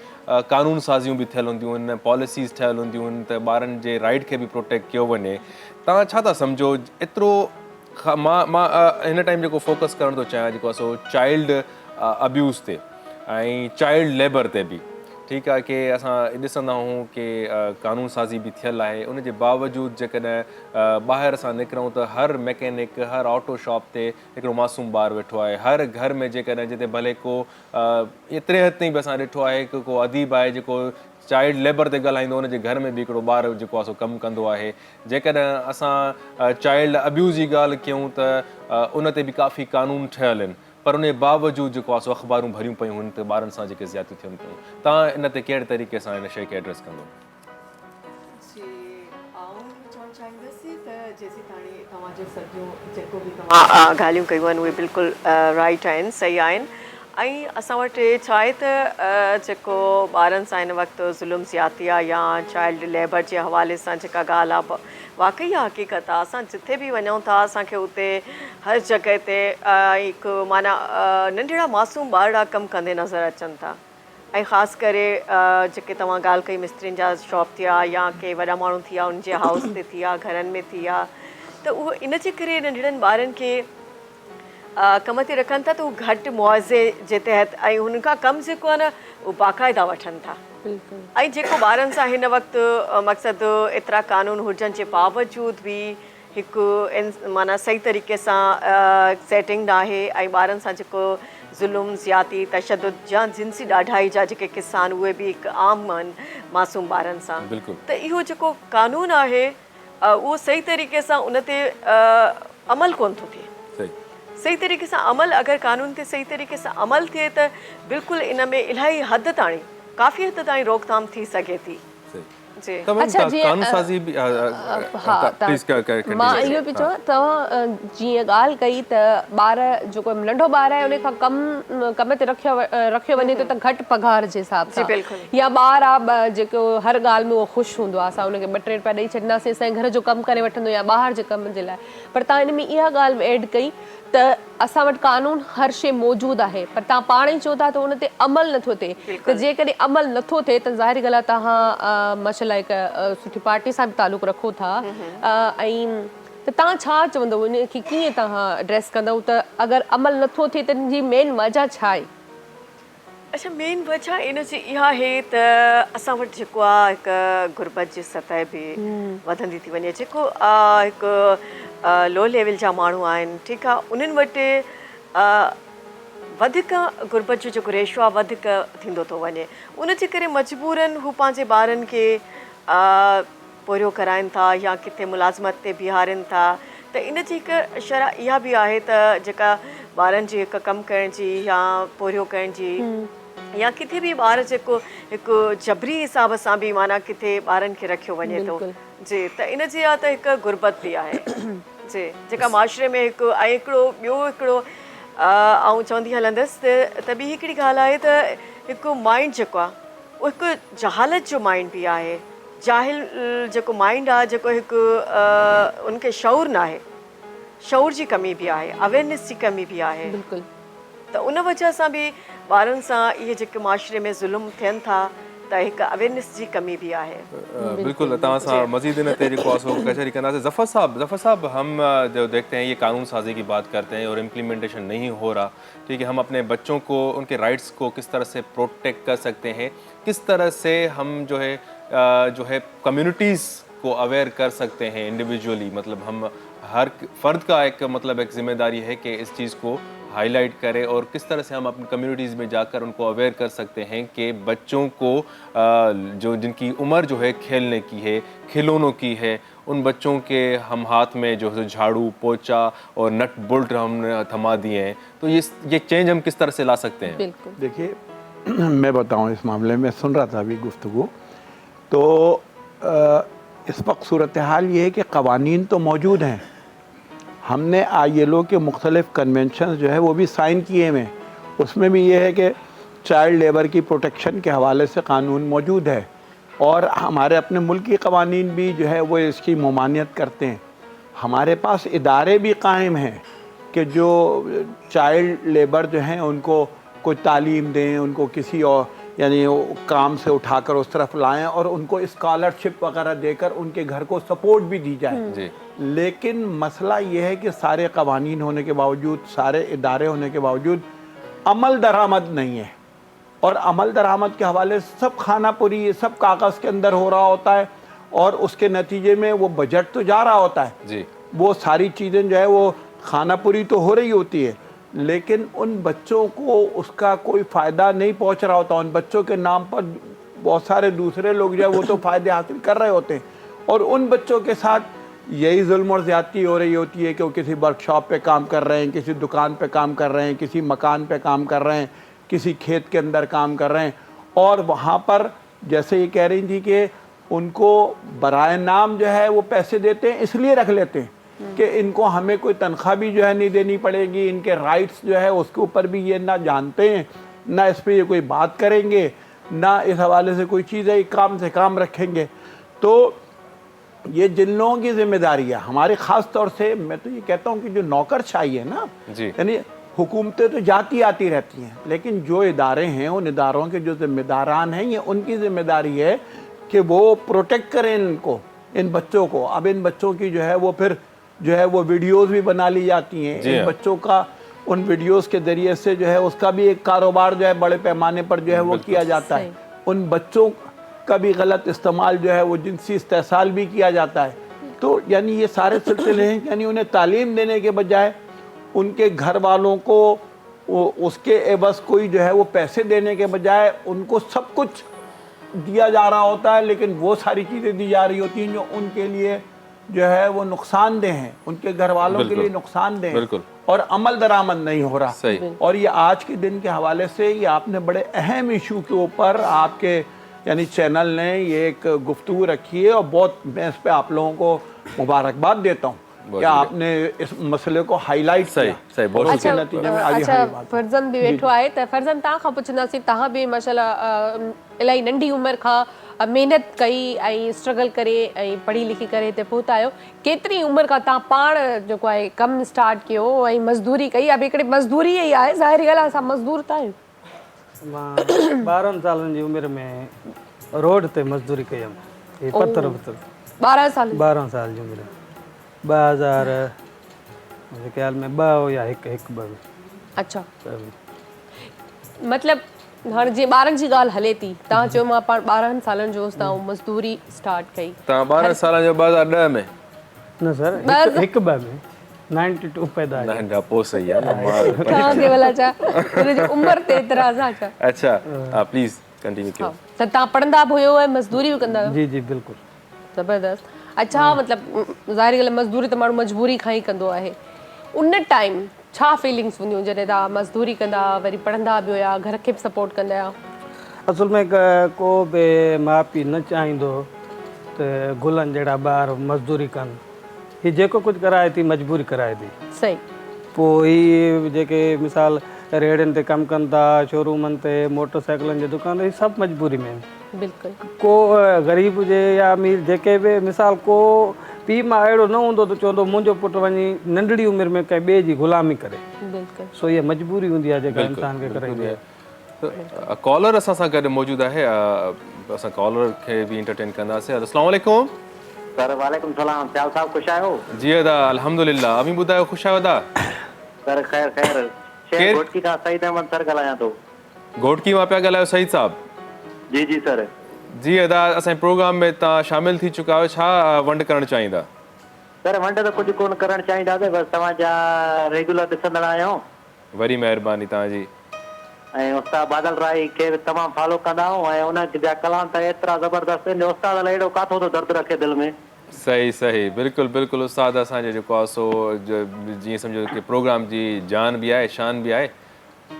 कानून साज़ियूं बि थियल हूंदियूं आहिनि पॉलिसीज़ ठहियल हूंदियूं आहिनि त ॿारनि जे राइट खे बि प्रोटेक्ट कयो वञे तव्हां छा था सम्झो एतिरो मां हिन टाइम जेको फोकस करणु थो चाहियां जेको आहे सो चाइल्ड अब्यूज़ ते ऐं चाइल्ड लेबर ते बि ठीकु आहे कि असां ॾिसंदा आहियूं कि कानून साज़ी बि थियल आहे उनजे बावजूदि जेकॾहिं ॿाहिरि असां निकिरूं त हर मैकेनिक हर ऑटो शॉप ते हिकिड़ो मासूम ॿारु वेठो आहे हर घर में जेकॾहिं जिते भले को एतिरे हद ताईं बि असां ॾिठो आहे कि को अदीब आहे जेको चाइल्ड लेबर ते ॻाल्हाईंदो हुनजे घर में बि हिकिड़ो ॿारु जेको आहे सो कमु कंदो आहे जेकॾहिं असां चाइल्ड अब्यूज़ जी ॻाल्हि कयूं त उन ते बि काफ़ी कानून ठहियल आहिनि पर उन जे बावजूदि जेको आहे सो अख़बारूं भरियूं पियूं आहिनि त ॿारनि सां जेके ज़्यादतियूं थियनि पियूं तव्हां इन ते कहिड़े तरीक़े सां हिन शइ खे एड्रेस कंदो ॻाल्हियूं कयूं आहिनि उहे बिल्कुलु राइट आहिनि सही आहिनि ऐं असां वटि छा आहे त जेको ॿारनि सां हिन वक़्तु ज़ुल्म ज़्यादती आहे या चाइल्ड लेबर जे हवाले सां जेका ॻाल्हि आहे वाक़ई आहे हक़ीक़त आहे असां जिथे बि वञूं था असांखे उते हर जॻह ते हिकु माना नंढड़ा मासूम ॿार कमु कंदे नज़र अचनि था ऐं ख़ासि करे जेके तव्हां ॻाल्हि कई मिस्त्रियुनि जा शॉप थिया या के वॾा माण्हू थी विया उनजे हाउस ते थी विया घरनि में थी विया त उहो इन जे करे नंढड़नि ॿारनि खे कम ते रखनि था त उहे घटि मुआवज़े जे तहत ऐं हुन खां कमु जेको आहे न उहो बाक़ाइदा वठनि था ऐं जेको ॿारनि सां हिन वक़्तु मक़सदु एतिरा कानून हुजनि जे बावजूदि बि हिकु माना सही तरीक़े सां सेटिंग न आहे ऐं ॿारनि सां जेको ज़ुल्म ज़्यादती तशदुद या जिन्सी ॾाढाई जा जेके किस्सा आहिनि उहे बि हिकु आम आहिनि मासूम ॿारनि सां त इहो जेको कानून आहे उहो सही तरीक़े सां उन ते अमल कोन थो थिए सही तरीक़े सां अमल अगरि कानून ते सही तरीक़े सां अमल थिए त बिल्कुलु इन में इलाही हद ताईं काफ़ी हद ताईं रोकथाम थी सघे थी जी त मैम अच्छा, जीअं, कानून साज़ी बि प्लीज़ मां इहो बि चवां, तव्हां जीअं ॻाल्हि कई त ॿार जेको नंढो ॿार आहे उन खां कम ते रखियो वञे थो त घटि पघार जे हिसाब सां, या ॿार आहे जेको हर ॻाल्हि में उहो ख़ुशि हूंदो आहे, असां उनखे 2-3 रुपया ॾेई छॾींदासीं असांजे घर जो कमु करे वठंदो या ॿाहिरि जे कम जे लाइ। पर तव्हां इन में इहा ॻाल्हि ऐड कई त असां वटि कानून हर शइ मौजूदु आहे, पर तव्हां पाण ई चओ था त उन ते अमल नथो थिए, त जेकॾहिं अमल नथो थिए त ज़ाहिरी ॻाल्हि आहे तव्हां माशाल्लाह हिकु सुठी पार्टी सां बि तालुक़ु रखो था, ऐं त तव्हां छा चवंदव उन खे कीअं तव्हां एड्रेस कंदव त अगरि अमल नथो थिए त इन जी मेन वजह छा आहे? अच्छा, मेन वजह इन जी इहा आहे त असां वटि जेको आहे हिकु गुरबत जी सतह बि वधंदी थी वञे, जेको हिकु लो लेवल जा माण्हू आहिनि, ठीकु आहे, उन्हनि वटि वधीक गुरबत जो जेको रेशो आहे वधीक थींदो थो वञे, उनजे करे मजबूरन हू पंहिंजे ॿारनि खे पोरियो कराइनि था या किथे मुलाज़मत ते बीहारनि था। त इन जी हिकु शरह इहा बि आहे त जेका ॿारनि जी हिकु कमु करण जी या पोरियो करण जी या किथे बि ॿार जेको हिकु जबरी हिसाब सां बि माना किथे ॿारनि खे रखियो वञे थो जी, त इन जी आहे त हिकु गुरबत बि आहे जी, जेका माशरे में हिकु ऐं हिकिड़ो ॿियो हिकिड़ो आउं चवंदी हलंदसि त ॿी हिकिड़ी ॻाल्हि आहे त हिकु माइंड जेको आहे उहो हिकु जहालत जो माइंड बि आहे, जाहिल जेको माइंड आहे, जेको हिकु उनखे शऊर न आहे, शऊर जी कमी बि आहे, अवेयरनेस जी कमी बि आहे। त उन वजह सां बि ॿारनि सां इहे जेके माशरे में ज़ुल्म थियनि था त हिकु अवेयरनेस जी कमी भी आहे। बिल्कुल तव्हां सां मज़ीद इन ते जेको आहे कचहरी कंदासीं। ज़फ़र साहब हम जो देखते हैं ये कानून साजी की बात करते हैं और इम्प्लीमेंटेशन नहीं हो रहा, ठीक है, हम अपने बच्चों को उनके राइट्स को किस तरह से प्रोटेक्ट कर सकते हैं, किस तरह से हम जो है कम्युनिटीज़ को अवेयर कर सकते हैं इंडिविजुअली, मतलब हम हर फर्द का एक मतलब एक जिम्मेदारी है कि इस चीज़ को हाईलाइट करें और किस तरह से हम अपनी कम्युनिटीज़ में जाकर उनको अवेयर कर सकते हैं कि बच्चों को जो जिनकी उम्र जो है खेलने की है, खिलौनों की है, उन बच्चों के हम हाथ में जो है झाड़ू पोछा और नट बोल्ट हमने थमा दिए हैं, तो ये चेंज हम किस तरह से ला सकते हैं? बिल्कुल देखिए मैं बताऊं इस मामले में, सुन रहा था अभी गुफ्तगू, तो इस वक्त सूरत हाल ये है कि क़वानीन तो मौजूद हैं, हमने ILO के मुख्तलिफ़ कन्वेंशन जो है वो भी साइन किए हुए, उसमें भी ये है कि चाइल्ड लेबर की प्रोटेक्शन के हवाले से कानून मौजूद है और हमारे अपने मुल्क की क़वानीन भी जो है वो इसकी ममानियत करते हैं। हमारे पास इदारे भी कायम हैं कि जो चाइल्ड लेबर जो हैं उनको कोई तालीम दें, उनको किसी और यानी काम से उठाकर उस तरफ लाएं और उनको स्कॉलरशिप वगैरह देकर उनके घर को सपोर्ट भी दी जाए। लेकिन मसला ये है कि सारे कवानीन होने के बावजूद, सारे इदारे होने के बावजूद अमल दरामद नहीं है और अमल दरामद के हवाले से सब खानापुरी, ये सब कागज़ के अंदर हो रहा होता है और उसके नतीजे में वो बजट तो जा रहा होता है जी, वो सारी चीज़ें जो है वो खानापुरी तो हो रही होती है, लेकिन उन बच्चों को उसका कोई फ़ायदा नहीं पहुंच रहा होता। उन बच्चों के नाम पर बहुत सारे दूसरे लोग जो है वो तो फ़ायदे हासिल कर रहे होते हैं और उन बच्चों के साथ यही जुल्म और ज़्यादती हो रही होती है कि वो किसी वर्कशॉप पे काम कर रहे हैं, किसी दुकान पे काम कर रहे हैं, किसी मकान पे काम कर रहे हैं, किसी खेत के अंदर काम कर रहे हैं और वहाँ पर जैसे ये कह रही थी कि उनको बराए नाम जो है वो पैसे देते हैं, इसलिए रख लेते हैं कि इनको हमें कोई तनख्वाह भी जो है नहीं देनी पड़ेगी, इनके राइट्स जो है उसके ऊपर भी ये ना जानते हैं, ना इस पर ये कोई बात करेंगे, ना इस हवाले से कोई चीज़ है, काम से काम रखेंगे। तो ये जिन लोगों की जिम्मेदारी है, हमारे ख़ास तौर से मैं तो ये कहता हूँ कि जो नौकरशाही है ना, यानी हुकूमतें तो जाती आती रहती हैं, लेकिन जो इदारे हैं उन इदारों के जो जिम्मेदारान हैं, ये उनकी जिम्मेदारी है कि वो प्रोटेक्ट करें इनको, इन बच्चों को। अब इन बच्चों की जो है वो फिर जो है वो वीडियोस भी बना ली जाती हैं, इन बच्चों का उन वीडियोस के ज़रिए से जो है उसका भी एक कारोबार जो है बड़े पैमाने पर जो है वो किया जाता है। उन बच्चों का भी गलत इस्तेमाल जो है वो जिनसी इस्तेसाल भी किया जाता है। तो यानी ये सारे सिलसिले हैं, यानी उन्हें तालीम देने के बजाय उनके घर वालों को उसके एवज़ कोई जो है वो पैसे देने के बजाय उनको सब कुछ दिया जा रहा होता है, लेकिन वो सारी चीज़ें दी जा रही होती हैं जो उनके लिए जो है वो नुकसानदेह हैं, उनके घर वालों के लिए नुकसानदेह हैं और अमल दरामद नहीं हो रहा। और ये आज के दिन के हवाले से ये आपने बड़े अहम इशू के ऊपर आपके यानी चैनल ने ये एक गुफ्तगू रखी है और बहुत मैं इस पे आप लोगों को मुबारकबाद देता हूँ कि आपने इस मसले को हाईलाइट किया। सही बहुत और उसके नतीजे में आगे अच्छा हमारी बात फर्ज़न भी वेठो आहे त फर्ज़न तव्हां खां पुछंदासीं, तव्हां बि माशाल्लाह इलाही नंढी उमिरि खां महिनत कई ऐं स्ट्रगल करे ऐं पढ़ी लिखी करे हिते पहुता आहियो। केतिरी उमिरि खां तव्हां पाण जेको आहे कमु स्टार्ट कयो ऐं मज़दूरी कई? अब हिकिड़ी मज़दूरी ई आहे, ज़ाहिरी ॻाल्हि आहे असां मज़दूर त आहियूं। मां 12 सालनि जी उमिरि में रोड ते मज़दूरी कई हुयमि, पत्थर 12 साल 12 साल जी उमिरि 2000 मुंहिंजे ख़्याल में 2 या 1 अच्छा मतिलबु हाणे जीअं ॿारनि जी ॻाल्हि हले थी, तव्हां चयो मां पाण 12 सालनि जो हुउसि तव्हां मज़दूरी स्टार्ट कई। तव्हां 12 सालनि जो 2010 में? न सर 1 में 92 पैदा आहे। नंढा पोइ सही आहे न मां तव्हांखे भला छा हुनजी उमिरि ते एतिराज़ आहे छा? अच्छा हा प्लीज़ कंटिन्यू कयो। त तव्हां पढ़ंदा बि हुयो ऐं मज़दूरी बि कंदा आहियो? जी जी बिल्कुलु ज़बरदस्त। अच्छा मतिलबु ज़ाहिरी ॻाल्हि आहे मज़दूरी त माण्हू मजबूरी खां ई कंदो आहे। उन टाइम छा फीलिंग्स हूंदियूं जॾहिं तव्हां मज़दूरी कंदा वरी पढ़ंदा बि हुया, घर खे बि सपोर्ट कंदा हुया? असल में को बि माउ पीउ न चाहींदो त गुलनि जहिड़ा ॿार मज़दूरी कनि। हीअ जेको कुझु कराए थी मजबूरी कराए थी। सही। पोइ हीअ जेके मिसाल रेड़ियुनि ते कमु कनि था, शोरूमनि ते, मोटरसाइकिलनि जी दुकान, हीअ सभु मजबूरी में आहिनि। बिल्कुलु। को ग़रीब हुजे या अमीर जेके बि मिसाल को पीउ मां अहिड़ो न हूंदो त चवंदो मुंहिंजो पुटु वञी नंढड़ी उमिरि में कंहिं ॿिए जी ग़ुलामी करे। बिल्कुलु। सो इहा मजबूरी हूंदी आहे जेका इंसान खे कराईंदी आहे। कॉलर असां सां गॾु मौजूदु आहे, असां कॉलर खे बि एंटरटेन कंदासीं। अस्सलाम वालेकुम। सर वालेकुम सलाम, सियाल साहब ख़ुशि आहियो? जी अदा अल्हम्दुलिल्लाह। अमी ॿुधायो ख़ुशि आहियो अदा? सर ख़ैर ख़ैर शेर घोटकी खां सईद अहमद सर ॻाल्हायां थो। घोटकी मां पिया ॻाल्हायो सईद साहब? जी जी सर। जी अदा असांजे प्रोग्राम में तव्हां शामिल थी चुका आहियो, छा वंड करणु चाहींदा? सर वंड त कुझु कोन करणु चाहींदासीं, बसि तव्हांजा रेगुलर ॾिसंदड़ आहियूं। वरी महिरबानी तव्हांजी। ऐं उस्ताद बादल राय खे बि तमामु फॉलो कंदा आहियूं ऐं उन जा कलाम त एतिरा ज़बरदस्त आहिनि, उस्ताद लाइ एॾो काथो थो दर्द रखे दिलि में। सही सही बिल्कुलु बिल्कुलु। उस्ताद असांजो जेको आहे सो जीअं सम्झो कि प्रोग्राम जी जान बि आहे, शान बि आहे।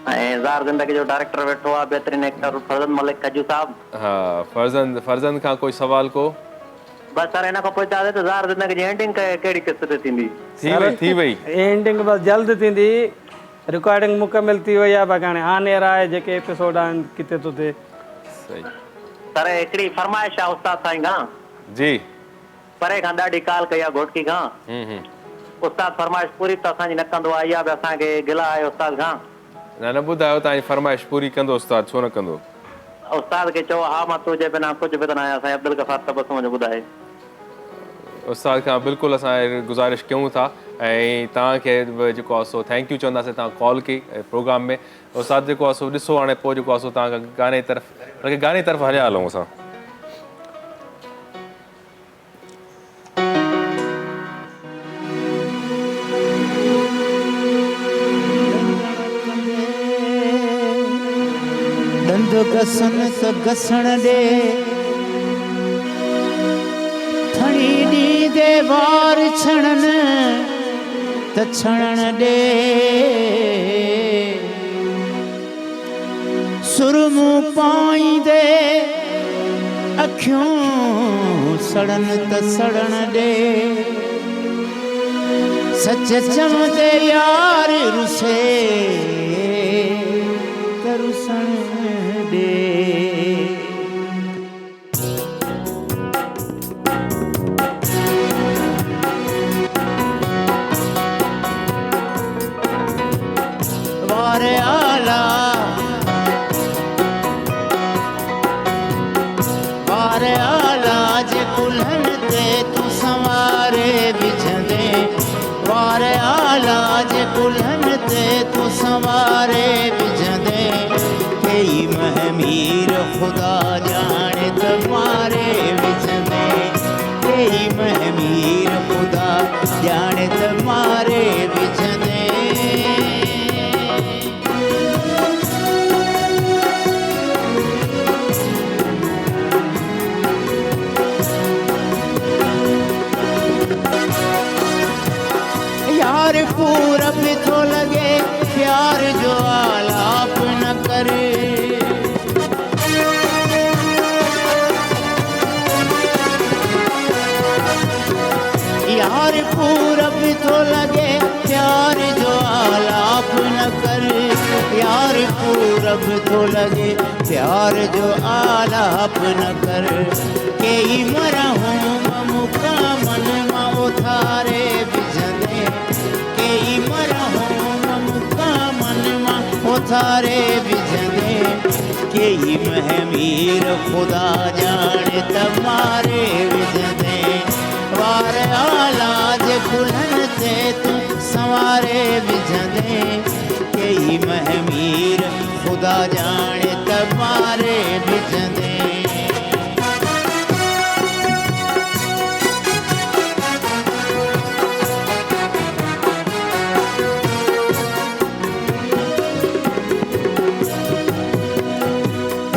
ऐं ज़ार ज़िंदगी जो डायरेक्टर वेठो आहे, बहितरीन एक्टर फर्ज़न मलिक कजू साहब। हा फर्ज़न खां कोई सवाल को? बसि सर हिन खां पोइ चवां त ज़ार ज़िंदगी जी एंडिंग कहिड़ी क़िस्त ते थींदी? थी वई एंडिंग बसि जल्द थींदी, रिकॉर्डिंग मुकमिल थी वई आहे, बाक़ी हाणे ऑन एयर आहे, जेके एपिसोड आहिनि किथे थो थिए। सही। सर हिकिड़ी फरमाइश आहे उस्ताद साईं खां। जी। परे खां ॾाढी काल कई आहे घोटकी खां। उस्ताद फरमाइश पूरी त असांजी न कंदो आहे, इहा बि असांखे गिला आहे उस्ताद खां। न ॿुधायो तव्हांजी फरमाइश पूरी कंदो उस्ताद, छो न कंदो? उस्ताद खे चओ हा मां तुंहिंजे बिना कुझु बि न आहियां, साईं अब्दुल गफ़ार तबसुम जो ॿुधाए। उस्ताद खां बिल्कुलु असां गुज़ारिश कयूं था ऐं तव्हांखे जेको आहे सो थैंक यू चवंदासीं तव्हां कॉल कई प्रोग्राम में। उस्ताद जेको आहे सो ॾिसो हाणे पोइ जेको आहे सो तव्हां गाने तरफ़ हलिया हलूं असां। घसन त घसण ॾे, थणी ॾींदे वार छणनि त छणण ॾे, सुरमूं पाईंदे अखियूं सड़न त सड़न ॾे, सच चवंदे यार रुसे त रुसण ॾे। वारे आला जे कुल्हनि ते तूं संवारे विझंदे, वारे आला जे कुल्हनि ते तूं संवारे विझंदे, कई महमीर ख़ुदा ॼाणे त मारे विझंदे, कई महमीर ख़ुदा ॼाणे त मारे विझंदे। यार पूरा भी थो लगे प्यार जो आलाप न करे, थो लॻे प्यार जो आलाप न कर यार पूरब थो लॻे प्यार जो आलाप न कर कई मरहूं मुकामन मां उथारे विझंदे कई मरहूं मुकामन मां उथारे विझंदे कई महमीर ख़ुदा ॼाणे त मारे विझंदे वार आला जे गुलनि ते तूं संवारे विझंदे कई महमीर ख़ुदा ॼाणे त मारे विझंदे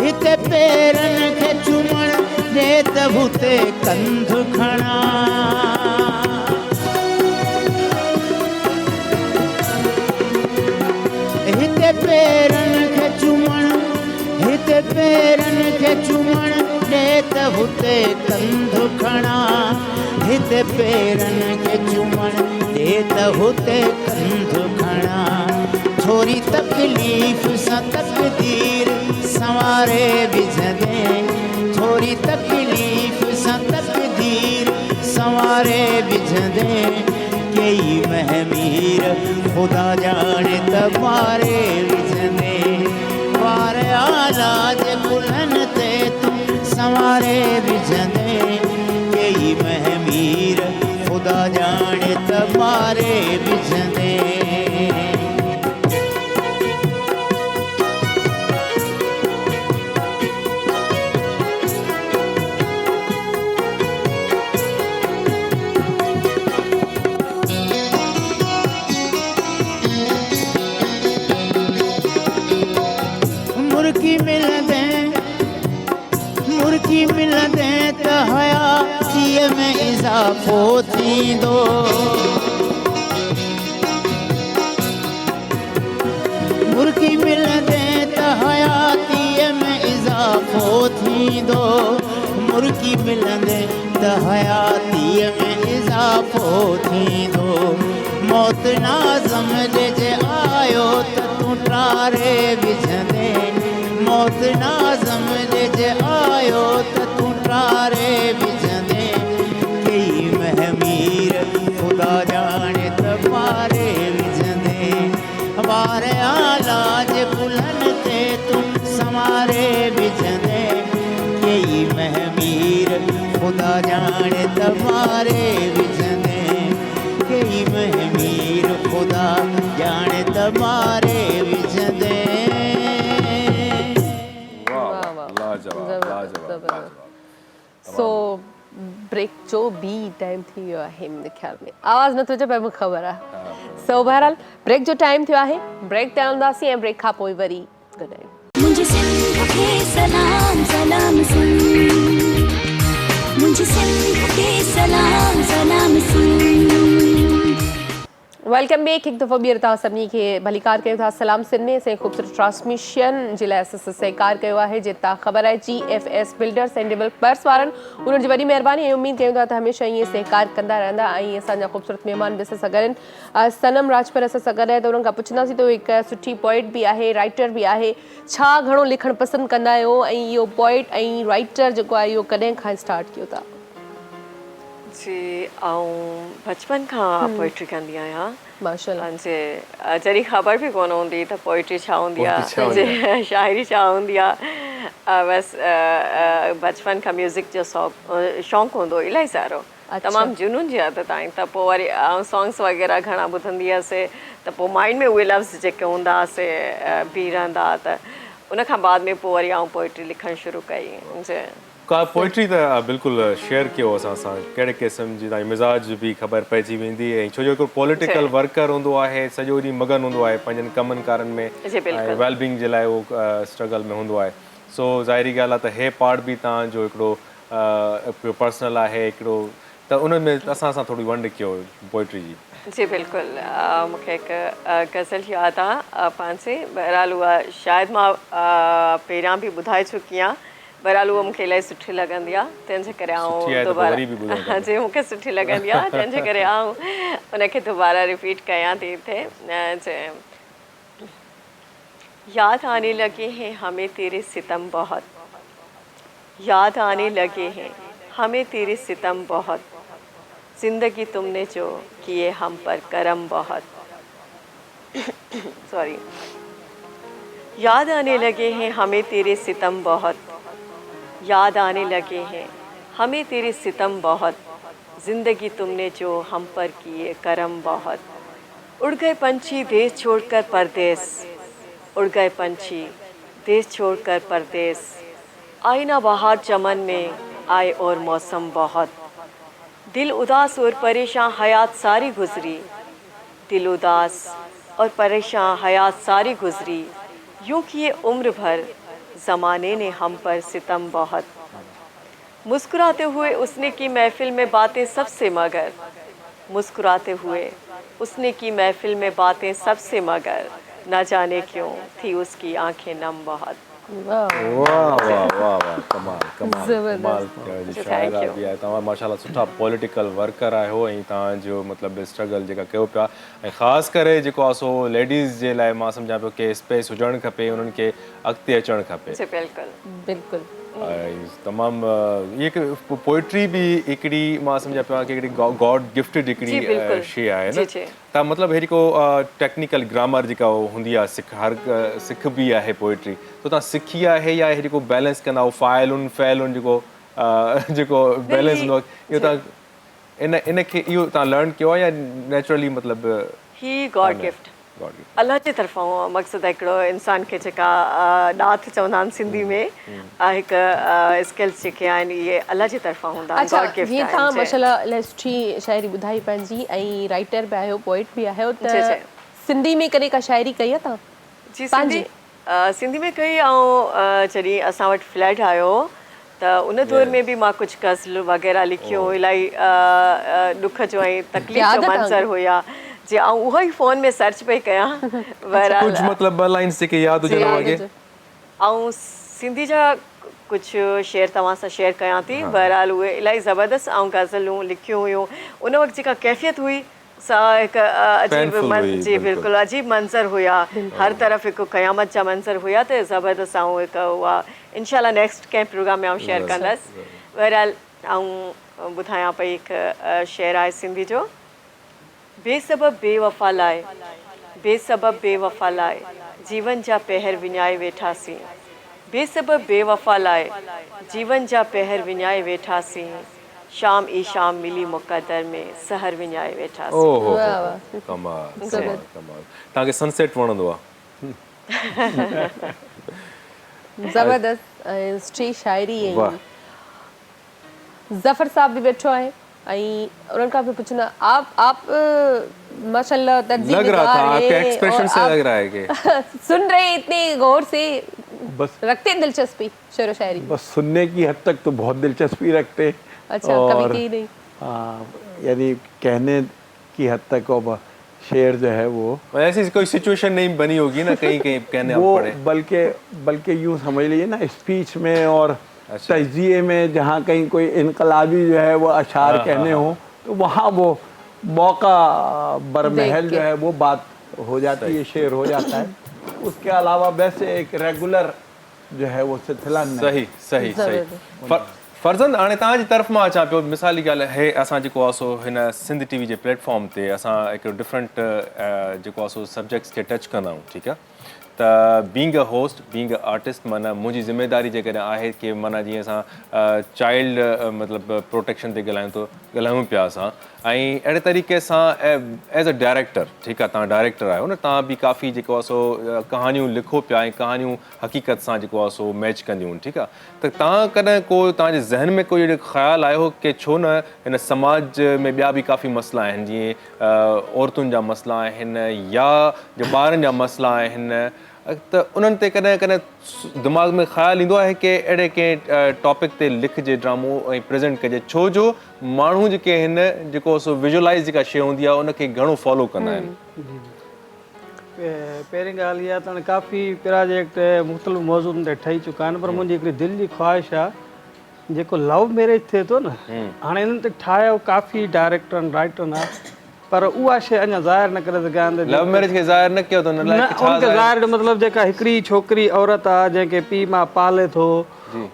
हिते पेरनि खे चुमण ॾे त हुते कंध खणा हिते पेरनि खे चुमण हिते पेरनि खे चुमण ॾे त हुते कंध खणा हिते पेरनि खे चुमण ॾे त हुते कंध खणा थोरी तकलीफ़ सां तकदीर संवारे विझंदे थोरी तकलीफ़ सां तकदीर संवारे विझंदे कई महमीर ख़ुदा ॼाणे त मारे विझंदे वार आला जे गुलनि ते तूं संवारे विझंदे कई महमीर ख़ुदा ॼाणे त मारे विझंदे मुर्गी मिलंदे त हयातीअ में इज़ाफ़ो थींदो मुर्गी मिलंदे त हयातीअ में इज़ाफ़ो थींदो मुर्गी मिलंदे त हयातीअ में इज़ाफ़ो थींदो मौत नाज़म जे आयो त तूं टारे विझंदे मौत नाज़म जे आयो त तूं टारे विझंदे कई महमीर ख़ुदा ॼाणे त मारे विझंदे वार आला जे गुलनि ते तूं संवारे विझंदे कई महमीर ख़ुदा ॼाणे त मारे विझंदे कई महमीर ख़ुदा ॼाणे त मारे विझंदे सो ब्रेक जो बि टाइम थी वियो आहे मुंहिंजे ख़्याल में आवाज़ नथो अचे पर मूंखे ख़बर आहे सो बहरहाल ब्रेक जो टाइम थियो आहे ब्रेक ते हलंदासीं ऐं ब्रेक खां पोइ वरी गॾायूं मुझे सिंध के सलाम सलाम सुन मुझे सिंध के सलाम सलाम सुन वेलकम बैक हिकु दफ़ो ॿीहर तव्हां सभिनी खे भलीकार कयो था सलाम सिंध में असांजे ख़ूबसूरत ट्रांसमिशन जे लाइ असां सहकार कयो आहे जे तव्हां ख़बर आहे GFS बिल्डर्स एंड डेवलपर्स वारनि उन्हनि जी वॾी महिरबानी ऐं उमेदु कयूं था त हमेशह ईअं सहकार कंदा रहंदा ऐं असांजा ख़ूबसूरत महिमान बि असां सां गॾु आहिनि सनम राजपर असां सां गॾु आहे त उन्हनि खां पुछंदासीं त हिकु सुठी पोइट बि आहे राइटर बि आहे छा घणो लिखणु पसंदि कंदा आहियो ऐं इहो पोइट ऐं राइटर जेको आहे इहो कॾहिं खां स्टार्ट कयो था जी ऐं बचपन खां पोइट्री कंदी आहियां माशाल्लाह जॾहिं ख़बर बि कोन हूंदी त पोइट्री छा हूंदी आहे शाइरी छा हूंदी आहे बसि बचपन खां म्यूज़िक जो शौक़ु हूंदो इलाही सारो तमामु जुनून जी आदत आई त पोइ वरी सॉन्ग्स वग़ैरह घणा ॿुधंदी हुअसि त पोइ माइंड में उहे लफ़्ज़ जेके हूंदा हुआसीं बीह रहंदा त उन खां बाद में पोइ वरी आउं पोइट्री लिखणु शुरू कई का पोइट्री त बिल्कुलु शेयर कयो असां सां कहिड़े क़िस्म जी तव्हांजी मिज़ाज बि ख़बर पइजी वेंदी ऐं छो जो हिकिड़ो पॉलिटिकल वर्कर हूंदो आहे सॼो ॾींहुं मगन हूंदो आहे पंहिंजनि कमनि कारनि में ऐं वेलबींग जे लाइ उहो स्ट्रगल में हूंदो आहे सो ज़ाहिरी ॻाल्हि आहे त हे पार्ट बि तव्हांजो हिकिड़ो पर्सनल आहे हिकिड़ो त उन में असां सां थोरी वंड कयो पोइट्री जी जी बिल्कुलु मूंखे हिकु गज़ल यादि आहे पाण से बहरहाल उहा शायदि मां पहिरियां बि ॿुधाए चुकी आहियां बहरहाल उहो मूंखे इलाही सुठी लॻंदी आहे तंहिंजे करे सुठी आहे आउं त पोइ वरी बि ॿुधूं था। दोबारा जी मूंखे सुठी लॻंदी आहे तंहिंजे करे आउं उनखे दोबारा रिपीट कयां थी हिते याद आने लगे हैं हमें तेरे सितम बहुत, याद आने लगे हैं हमें तेरे सितम बहुत, जिंदगी तुमने जो किए हम पर करम बहुत। सॉरी। याद आने लगे हैं हमें तेरे सितम बहुत, याद आने लगे हैं हमें तेरे सितम बहुत, जिंदगी तुमने जो हम पर किए करम बहुत। उड़ गए पंछी देश छोड़कर परदेस, उड़ गए पंछी देश छोड़कर परदेस, आई ना बाहर चमन में आए और मौसम बहुत। दिल उदास और परेशान हयात सारी गुजरी, दिल उदास और परेशान हयात सारी गुजरी, यूं किए उम्र भर ज़माने ने हम पर सितम बहुत। मुस्कुराते हुए उसने की महफिल में बातें सबसे मगर, मुस्कुराते हुए उसने की महफिल में बातें सबसे मगर, न जाने क्यों थी उसकी आंखें नम बहुत। वाह वाह वाह वाह कमाल कमाल कमाल Thank शाइरा you. बि आहे तव्हां माशाल्लाह सुठा पॉलिटिकल वर्कर आहियो ऐं तव्हांजो मतिलबु स्ट्रगल जेका कयो पिया ऐं ख़ासि करे जेको आहे सो लेडीज़ जे लाइ मां सम्झां पियो की स्पेस हुजणु खपे उन्हनि खे अॻिते अचणु खपे जी बिल्कुलु बिल्कुलु ऐं तमामु इहे पोइट्री बि हिकिड़ी मां सम्झां पियो की हिकिड़ी गॉड गिफ्टेड जी, हिकिड़ी बिल्कुलु। शइ आहे जी, न जी। त मतिलबु अहिड़ी को टेक्निकल ग्रामर जेका हूंदी आहे सिख बि आहे पोइट्री त तव्हां सिखी आहे या अहिड़ी को बैलेंस कंदा आहियो फ़ाइलुनि फ़ैलुनि जेको बैलेंस हूंदो आहे इहो तव्हां इनखे इहो तव्हां लर्न कयो आहे या नेचुरली मतिलबु ही गॉड गिफ्ट गॉड गिफ्ट अल्लाह जे तरफ़ां मक़सदु हिकिड़ो इंसान खे जेका ॾाथ चवंदा आहिनि सिंधी में हिकु स्किल्स जेके आहिनि इहे अल्लाह जे तरफ़ां हूंदा आहिनि अच्छा गॉड गिफ्ट जीअं तव्हां माशाल्लाह इलाही सुठी शाइरी ॿुधाई पंहिंजी ऐं राइटर बि आहियो पोइट बि आहियो जी, त जी। सिंधी में कॾहिं का शाइरी कई आहे तव्हां जी पंहिंजी? सिंधी में कई ऐं जॾहिं असां वटि फ्लैट आयो त उन दौर में बि मां कुझु गज़ल वग़ैरह लिखियो इलाही ॾुख जो ऐं तकलीफ़ यादि जो आहे मंज़र हुया जी ऐं उहो ई फ़ोन में सर्च पई कयां बहरहाल कुझु मतिलबु ॿ लाइन्स जेके यादि हुजनि यादि वॻे हुजे। ऐं सिंधी जा कुझु शेर तव्हां सां शेयर कयां थी बहरहाल उहे इलाही ज़बरदस्त ऐं गज़लूं लिखियूं हुयूं उन वक़्तु जेका कैफ़ियत हुई सा हिकु अजीब Painful हुई, जी बिल्कुलु। बिल्कुलु अजीब मंज़र हुया हर तरफ़ हिकु क़यामत जा मंज़र हुया त ज़बरदस्त ऐं हिकु उहा इनशाला नेक्स्ट कंहिं प्रोग्राम में आउं शेयर कंदसि बहरहाल ऐं ॿुधायां पई हिकु शेर आहे सिंधी जो बेसबब बेवफ़ा लाइ बेसबब बेवफ़ा लाइ जीवन जा पहर विञाए वेठासीं बेसबब बेवफ़ा लाइ जीवन जा पहर विञाए वेठासीं शाम ई शाम मिली मुक़दर में सहर विञाए वेठासीं ओहो वाह, वाह। कमाल ज़बरदस्त। कमाल तव्हांखे सनसेट वणंदो आहे ज़बरदस्त ऐं सुठी शाइरी वाह। ऐं ज़फ़र साहब भी बैठो है ऐं उन्हनि खां बि पुछना आप माशाल्लाह तर्जीह लग रहा था निगार आपके है एक्सप्रेशन और से आप लग रहा है कि सुन रहे इतने गौर से बस रखते हैं दिलचस्पी शेर व शायरी बस सुनने की हद तक तो बहुत दिलचस्पी रखते अच्छा और कभी की नहीं यानी कहने की हद तक अब शेर जो है वो ऐसी कोई सिचुएशन नहीं बनी होगी ना कहीं कहीं कहने आप वो पड़े बल्कि यूँ समझ लीजिए ना स्पीच में और अच्छा। तजिए में जहाँ कहीं कोई इनकलाबी जो है वो अशार कहने हो तो वहाँ वो मौका बरमहल जो है वो बात हो जाती है शेर हो जाता है उसके अलावा वैसे एक रेगुलर जो है वो सिलसिला नहीं सही सही सही फर्ज़ंद हाणे तव्हांजी तरफ़ मां अचां पियो मिसाली ॻाल्हि आहे असां जेको आहे सो हिन सिंध टीवी जे प्लेटफॉर्म ते असां हिकु डिफरेंट जेको आहे सो सब्जेक्ट्स खे टच कंदा आहियूं ठीकु आहे त being a host being a artist माना मुंहिंजी ज़िमेदारी जेकॾहिं आहे कि माना जीअं असां चाइल्ड मतिलबु प्रोटेक्शन ते ॻाल्हायूं पिया असां ऐं अहिड़े तरीक़े सां एज़ अ डायरेक्टर ठीकु आहे तव्हां डायरेक्टर आहियो न तव्हां बि काफ़ी जेको आहे सो कहानियूं लिखो पिया ऐं कहानियूं हक़ीक़त सां जेको आहे सो मैच कंदियूं आहिनि ठीकु आहे त तव्हां कॾहिं को तव्हांजे ज़हन में कोई अहिड़ो ख़्यालु आयो की छो न हिन समाज में ॿिया बि काफ़ी मसइला आहिनि जीअं औरतुनि जा मसइला आहिनि या जो ॿारनि जा मसइला आहिनि त उन्हनि ते कॾहिं कॾहिं दिमाग़ में ख़्यालु ईंदो आहे की अहिड़े कंहिं टॉपिक ते लिखिजे ड्रामो ऐं प्रेज़ेंट कजे छो जो माण्हू जेके आहिनि जेको सो विजुअलाइज़ जेका शइ हूंदी आहे उनखे घणो फॉलो कंदा आहिनि पहिरीं ॻाल्हि इहा त हाणे काफ़ी प्रोजेक्ट मुख़्तलिफ़ मौज़ूअनि ते ठही चुका आहिनि, पर मुंहिंजी हिकिड़ी दिलि जी ख़्वाहिश आहे जेको लव मैरिज थिए थो न, हाणे इन्हनि ते ठाहियो काफ़ी डायरेक्टरनि राइटरनि आहे, पर उहा शइ अञा ज़ाहिर न करे सघिया आहिनि। लव मैरिज खे ज़ाहिर न कयो त उनखे ज़ाहिर मतिलबु जेका हिकिड़ी छोकिरी औरत आहे जंहिंखे पीउ मां पाले थो,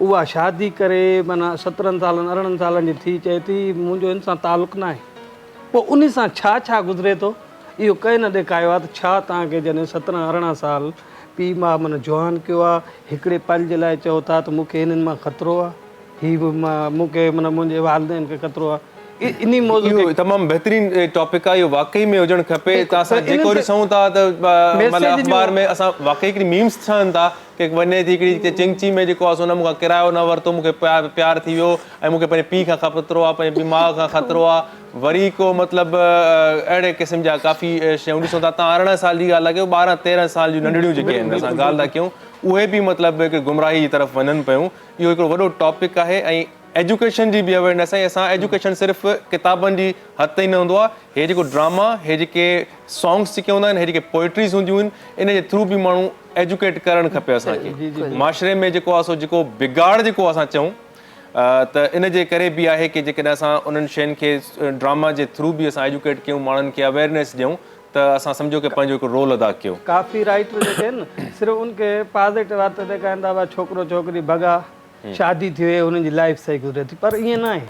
उहा शादी करे माना 17 सालनि 18 सालनि जी थी चए थी मुंहिंजो इन सां तालुक़ु न आहे, पोइ उन सां छा गुज़रे थो इहो कंहिं न ॾेखारियो आहे। त छा तव्हांखे जॾहिं 17-18 साल पीउ मां माना जवान कयो आहे, हिकिड़े पल जे लाइ चओ था त मूंखे हिननि मां ख़तरो आहे, हीउ मूंखे माना मुंहिंजे वालिदैन खे ख़तरो आहे, इन मौज़ूअ तमामु बहितरीन टॉपिक आहे, इहो वाकई में हुजणु खपे। त असां जेको ॾिसूं था त मतिलबु अख़बार में असां वाकई हिकिड़ी मीम्स ठहनि था की वञे थी हिकिड़ी चिंची में जेको आहे उन मूंखां किरायो न वरितो, मूंखे प्यार थी वियो ऐं मूंखे पंहिंजे पीउ खां ख़तरो आहे, पंहिंजे दिमाग़ खां ख़तरो आहे, वरी को मतिलबु अहिड़े क़िस्म जा काफ़ी शयूं ॾिसूं था। तव्हां 18 साल जी ॻाल्हि लॻियो, 12-13 साल जूं नंढड़ियूं जेके आहिनि असां ॻाल्हि था कयूं, उहे बि मतिलबु हिकु गुमराही जी तरफ़ वञनि पियूं। इहो हिकिड़ो वॾो टॉपिक आहे ऐं एजुकेशन जी बि अवेयरनेस आहे। असां एजुकेशन सिर्फ़ु किताबनि जी हद ताईं न हूंदो आहे, हे जेको ड्रामा, हे जेके सॉन्ग्स जेके हूंदा आहिनि, हे जेके पोइट्रीज़ हूंदियूं आहिनि, इन जे थ्रू बि माण्हू एजुकेट करणु खपे असांखे। माशरे में जेको आहे सो जेको बिगाड़ जेको असां चऊं त इन जे करे बि आहे की जेकॾहिं असां उन्हनि शयुनि खे ड्रामा जे थ्रू बि असां एजुकेट कयूं, माण्हुनि खे अवेयरनेस ॾियूं, त असां सम्झो की पंहिंजो हिकु रोल अदा कयो। काफ़ी राइटर जेके आहिनि न सिर्फ़ु उनखे पॉज़िटिव वात ॾेखारींदा हुआ, छोकिरो छोकिरी भॻा शादी थी वई, हुननि जी लाइफ सही गुज़रे थी, पर ईअं न आहे।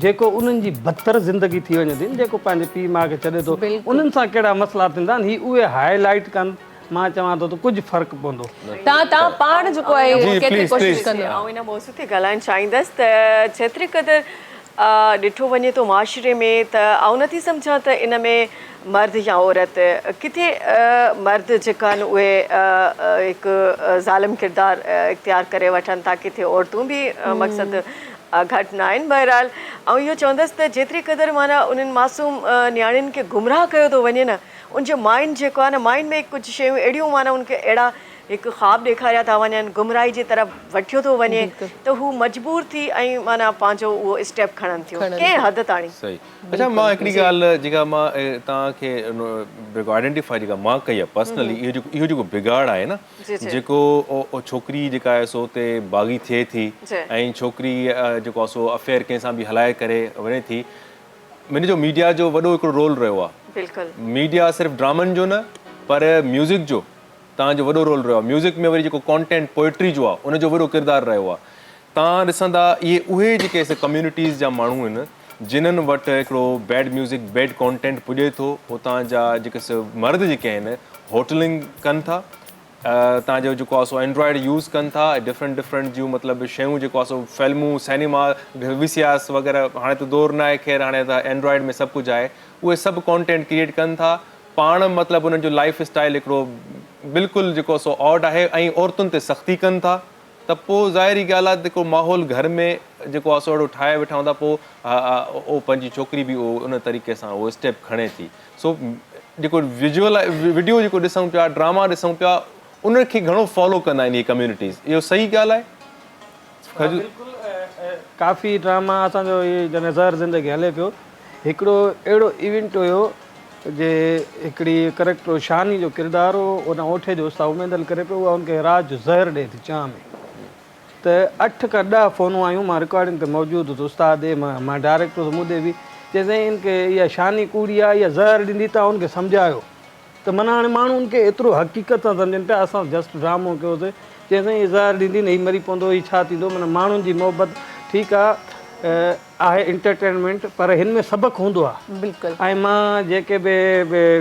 जेको उन्हनि जी बदतर ज़िंदगी थी वञे थी, जेको पंहिंजे पीउ माउ खे छॾे थो, उन्हनि सां कहिड़ा मसइला थींदा आहिनि, उहे हाईलाइट कनि। मां चवां थो त कुझु फ़र्क़ु पवंदो। तव्हां पाण जेको आहे केतिरी कोशिशि कंदो? ऐं इन मौज़ूअ ते ॻाल्हाइणु चाहींदसि त जेतिरे क़दुरु ॾिठो वञे थो माशरे में, त आउं नथी सम्झां त इन में मर्द या औरत किथे मर्द जेका आहिनि उहे हिकु ज़ालिम किरदारु इख़्तियार करे वठनि था, किथे औरतूं बि मक़सदु घटि न आहिनि। बहरहाल ऐं इहो चवंदसि त जेतिरी क़दुरु माना उन्हनि मासूम नियाणियुनि खे गुमराह कयो थो वञे न, उनजो माइंड जेको आहे न, माइंड में कुझु शयूं अहिड़ियूं माना उनखे अहिड़ा हिकु ख़्वाब ॾेखारिया था वञनि, गुमराही जी तरफ़ वठियो थो वञे, त हू मजबूर थी ऐं माना पंहिंजो उहो स्टेप खणनि थियूं कंहिं हद ताईं। सही। अच्छा, मां हिकिड़ी ॻाल्हि जेका मां तव्हांखे आइडेंटिफाई जेका मां कई आहे पर्सनली, इहो जेको बिगाड़ आहे न, जेको छोकिरी जेका आहे सो उते बाग़ी थिए थी ऐं छोकिरी जेको आहे सो अफेयर कंहिं सां बि हलाए करे वञे थी, मुंहिंजो मीडिया जो वॾो हिकिड़ो रोल रहियो आहे। बिल्कुलु। मीडिया सिर्फ़ु ड्रामनि जो न, पर म्यूज़िक जो तव्हांजो वॾो रोल रहियो आहे। म्यूज़िक में वरी जेको कॉन्टेंट पोइट्री जो आहे उनजो वॾो किरदारु रहियो आहे। तव्हां ॾिसंदा इहे उहे जेके कम्यूनिटीज़ जा माण्हू आहिनि जिन्हनि वटि हिकिड़ो बैड म्यूज़िक बैड कॉन्टेंट पुॼे थो, हुतां जा जेके मर्द जेके आहिनि होटलिंग कनि था, तव्हांजो जेको आहे सो एंड्रॉइड यूज़ कनि था, डिफरेंट जूं मतिलबु शयूं जेको आहे सो फिल्मूं सिनेमा VCRs वग़ैरह, हाणे त दौरु न आहे ख़ैर, हाणे त एंड्रॉइड में सभु कुझु आहे, उहे सभु कॉन्टेंट क्रिएट कनि था। पाण मतिलबु उन्हनि जो लाइफ स्टाइल हिकिड़ो बिल्कुलु जेको सो ऑड आहे ऐं औरतुनि ते सख़्ती कनि था, त पोइ ज़ाहिरी ॻाल्हि आहे जेको माहौल घर में जेको आहे सो अहिड़ो ठाहे वेठा हूंदा, पोइ उहो पंहिंजी छोकिरी बि उहो उन तरीक़े सां उहो स्टेप खणे थी। सो जेको वीडियो जेको ॾिसूं पिया, ड्रामा ॾिसूं पिया, उनखे घणो फॉलो कंदा आहिनि इहे कम्यूनिटीज़, इहो सही ॻाल्हि आहे? काफ़ी ड्रामा असांजो इहे जॾहिं ज़हर ज़िंदगी हले पियो, हिकिड़ो अहिड़ो इवेंट हुयो जे हिकिड़ी करेक्टर शानी जो किरदारु हो, उन ओठे जो उस्ताद उमेदल करे पियो, उहा उनखे राति जो ज़हर ॾिए थी चांहि में, त 8 खां 10 फ़ोनूं आयूं, मां रिकॉर्डिंग ते मौजूदु हुउसि, उस्ताद मां डायरेक्टर मुदे बि चइसई इनखे इहा शानी कूड़ी आहे, इहा ज़हर ॾींदी, तव्हां उनखे सम्झायो। त माना हाणे माण्हू उनखे एतिरो हक़ीक़त सां सम्झनि पिया, असां जस्ट ड्रामो कयोसीं, चइसई हीअ ज़हर ॾींदी न, हीअ मरी पवंदो, हीअ छा थींदो, माना माण्हुनि जी मोहबत ठीकु आहे इंटरटेनमेंट, पर हिन में सबक़ु हूंदो आहे। बिल्कुलु। ऐं मां जेके बि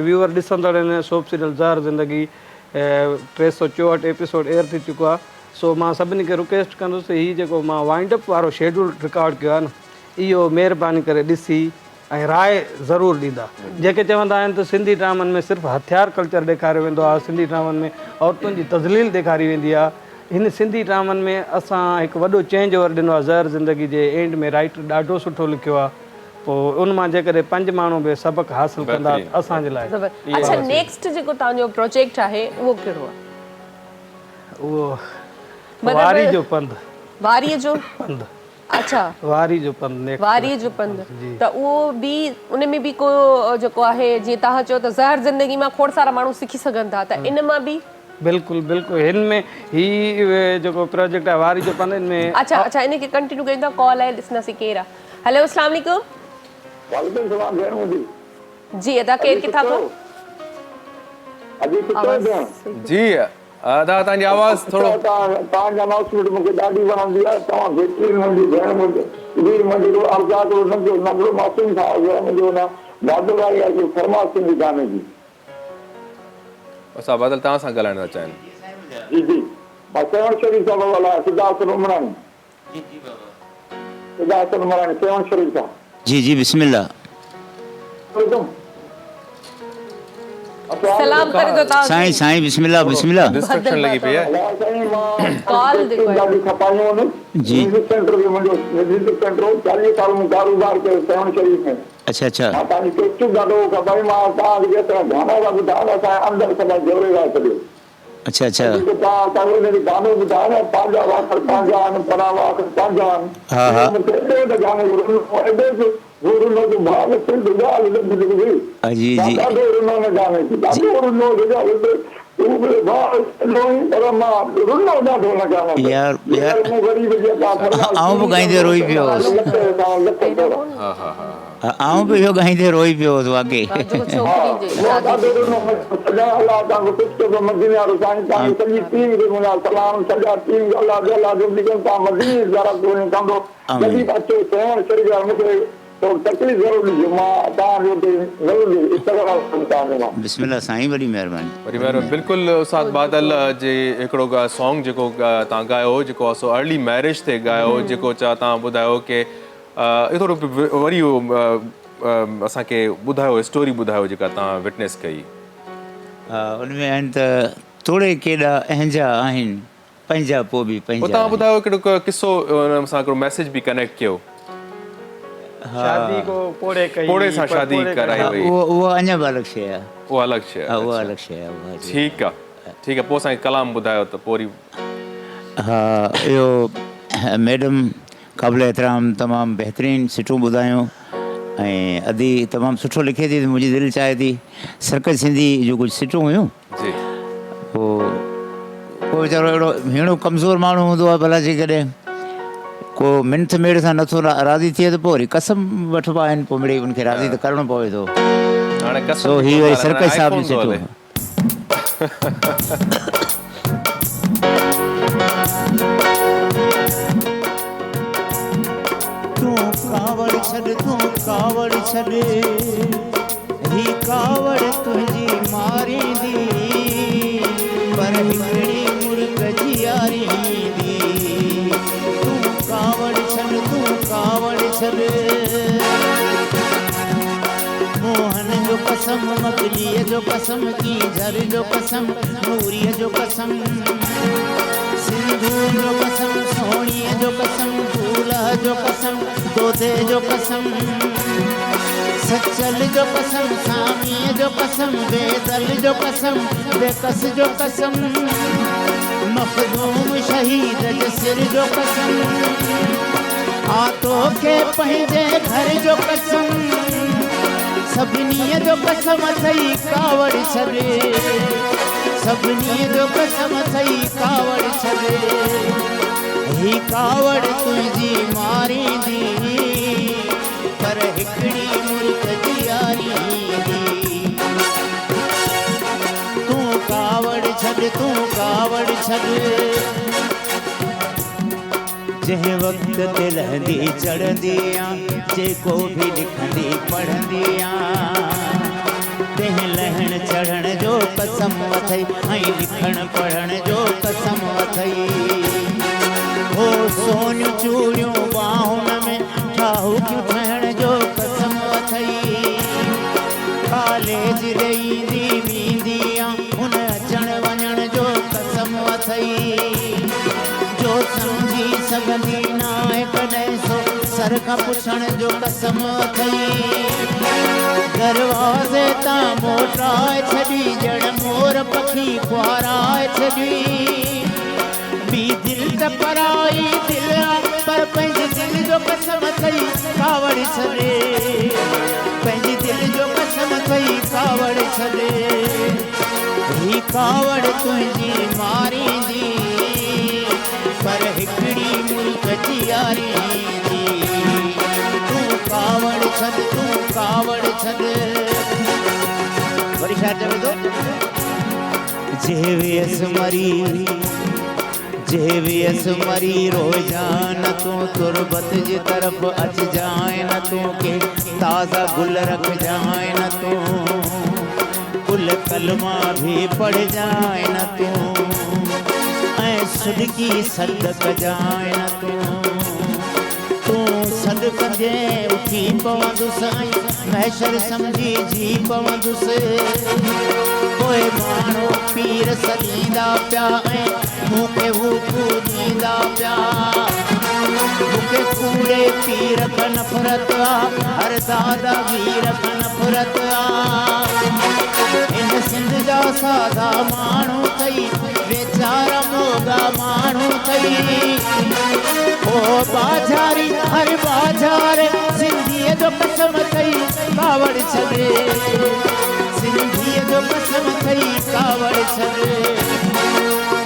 व्यूअर ॾिसंदड़ आहिनि, सोप सीरियल ज़हर ज़िंदगी 364 एपिसोड एयर थी चुको आहे, सो मां सभिनी खे रिक्वेस्ट कंदुसि, हीअ जेको मां वाइंड अप वारो शेड्यूल रिकॉर्ड कयो आहे न, इहो महिरबानी करे ॾिसी ऐं राय ज़रूरु ॾींदा। जेके चवंदा आहिनि त सिंधी ड्रामनि में सिर्फ़ु हथियार कल्चर ॾेखारियो वेंदो आहे, सिंधी ड्रामनि में औरतुनि जी तज़लील ॾेखारी वेंदी आहे, हिन सिंधी ड्रामनि में असां हिकु वॾो चेंज ओवर ॾिनो आहे। ज़हर ज़िंदगी जे एंड में राइटर ॾाढो सुठो लिखियो आहे, पोइ उन मां जेकॾहिं 5 माण्हू बि सबक़ु हासिलु कंदा असांजे लाइ। अच्छा, नेक्स्ट जेको तव्हांजो प्रोजेक्ट आहे उहो कहिड़ो आहे? उहो वारी जो पंधु। वारीअ जो पंधु। अच्छा वारी जो पंधु next वारी जो पंधु त उहो बि उन में बि को जेको आहे जीअं तव्हां चयो त ज़हर ज़िंदगी मां खोड़ सारा माण्हू सिखी सघनि था त इन मां बि बिल्कुलु बिल्कुलु हिन में ही जेको प्रोजेक्ट आहे वारी जो पंधु में अच्छा अच्छा इन खे कंटिन्यू कयूं था कॉल आहे ॾिसंदासीं केरु आहे हेलो अस्सलाम वालेकुम वालेकुम सलाम भेण मुंहिंजी जी अदा केरु किथां खां अजी किथे भेण जी अदा तव्हांजी आवाज़ थोरो तव्हांजी अनाउंसमेंट मूंखे ॾाढी वणंदी आहे तव्हां बेहतरीन मुंहिंजी भेण मुंहिंजो आज़ादु नंढो मासूम था मुंहिंजो न बादल आई आहे फरमाश सिंधी गाने जी असां बादल तव्हां सां ॻाल्हाइण था चाहिनि जी जी मां सेवन शरीफ़ सां ॻाल्हायां सिद्धार्थ रुमणानी सिद्धार्थ रुमणानी सेवन शरीफ़ सां जी जी बिस्मिल्लाह सलाम करे दो तां साईं साईं बिस्मिल्लाह बिस्मिल्लाह डिस्ट्रक्शन लगी पई आहे कॉल देखो खपायूं जी सेंटर जो मुंहिंजो म्यूज़िक सेंटर 40 साल में कारोबार कयो सेवन शरीफ़ में अच्छा अच्छा मां तव्हांजी केचू ॾाढो खपाई मां तव्हांखे जेतिरा गाना था ॿुधायो असांजे अंदरि सभई जोड़े था छॾियो अच्छा अच्छा तव्हां असांखे हुन गानो ॿुधायो न पंहिंजा वाकर पंहिंजा आहिनि परा वाकर पंहिंजा आहिनि हा हा मूंखे एॾो त गानो एॾो रुनो जो भाव सिंध ॻाल्हि हुई जी जी ॾाढो रुनो न गाने जी ॾाढो रुनो तूं बि भाउ पर मां रुनो ॾाढो न गानो यार यार मूं गरीब जे आऊं बि ॻाईंदे रोई पियो हा हा हा आऊं बि इहो ॻाईंदे रोई पियो हुअसि वाकई बिस्मिल्लाह साईं वॾी महिरबानी बिल्कुलु उस्ताद बादल जे हिकिड़ो सॉन्ग जेको तव्हां ॻायो जेको आहे सो अर्ली मैरिज ते ॻायो जेको तव्हां ॿुधायो की थोरो वरी असांखे ॿुधायो स्टोरी ॿुधायो जेका तव्हां विटनेस कई उनमें आहिनि त थोरे केॾा अहंजा आहिनि पंहिंजा पोइ बि पंहिंजा तव्हां ॿुधायो हिकिड़ो किसो हुन सां हिकिड़ो मैसेज बि कनेक्ट कयो शादी को पोड़े कई पोड़े सां शादी कराई वई उहो अञा बि अलॻि शइ आहे उहा अलॻि शइ आहे उहा अलॻि शइ आहे ठीकु आहे पोइ असांखे कलाम ॿुधायो त पोइ हा इहो मैडम क़ाबिल एतिराम तमामु बहितरीनु सुठो ॿुधायो ऐं अदी तमामु सुठो लिखे थी त मुंहिंजी दिलि चाहे थी सर्कल सिंधी जो कुझु सुठो हुयूं जी पोइ वीचारो अहिड़ो हीणो कमज़ोर माण्हू हूंदो आहे भला जेकॾहिं को मिंथ मेड़ सां नथो राज़ी थिए त पोइ वरी कसम वठिबा आहिनि पोइ मिड़ेई उनखे राज़ी त करिणो पवे थो सो ही वरी सर्कल साहिब बि सुठो कावड़ छॾ ही कावड़ तुंहिंजी मारींदी पर हिकिड़ी मुर्ग जी यारींदी तूं कावड़ छॾ मोहन जो कसम मकलीअ जो कसम की झर जो कसम नूरीअ जो कसम सिंधू जो कसम सोणीअ जो कसम फूलह जो कसम तोते जो कसम सचल जो कसम सामीअ जो कसम बेदल जो कसम बेकस जो कसम मखदूम शहीद जे सिर जो कसम आतो के पंहिंजे घर जो कसम सभिनीअ जो कसम अथई कावड़ छॾे सभिनीअ जो कसम अथई कावड़ छॾे ही कावड़ तुंहिंजी मारींदी पर हिकिड़ी मुर्ग जी यारींदी तूं कावड़ छॾ जंहिं वक़्त ते लहंदी चढ़ंदी जेको बि लिखंदी पढ़ंदी तंहिं लहण चढ़ण जो कसम अथई ऐं लिखण पढ़ण जो कसम अथई हो सोनियूं चूड़ियूं बाहुन में ठाहूकियूं ठहण जो कसम अथई कॉलेज ॾेईंदी वेंदी हुन अचण वञण जो कसम अथई जो सम्झी सघंदी न आहे कॾहिं सो सर खां पुछण जो कसम अथई दरवाज़े तां मोटाए छॾी ॼण मोर पखी खुआराए छॾी ॿी दिलि त पराई दिलि पर पंहिंजे दिलि कसम थई कावड़ छॾे पंहिंजी दिलि जो कसम थई कावड़ छॾे ही कावड़ तुंहिंजी मारींदी पर हिकिड़ी मुल्क जी यारींदी तूं कावड़ छॾ तूं कावड़ छॾ वरी छा चवे थो जेवियस मरी रोजान तूं तुरबत जी तरफ़ अच जाए न तूं के ताज़ा गुल रख जाए न तूं गुल कलमा भी पढ़ जाए न तूं ऐं सुडकी सद कजाए न तूं सद कंदे उठी पवंदुसि ऐं महशर सम्झी जी पवंदुसि पोइ माण्हू पीर सलींदा पिया ऐं मूंखे हू ॾींदा पिया मूंखे कूड़े पीर खां नफ़रत आहे हर दादा वीर खां नफ़रत आहे हिन सिंध जा सादा माण्हू अथई वेचारा मोगा माण्हू अथई ओ बाज़ारी हर बाज़ार सिंधीअ जो कसम अथई कावड़ छॾे सिंधीअ जो कसम अथई कावड़ छॾे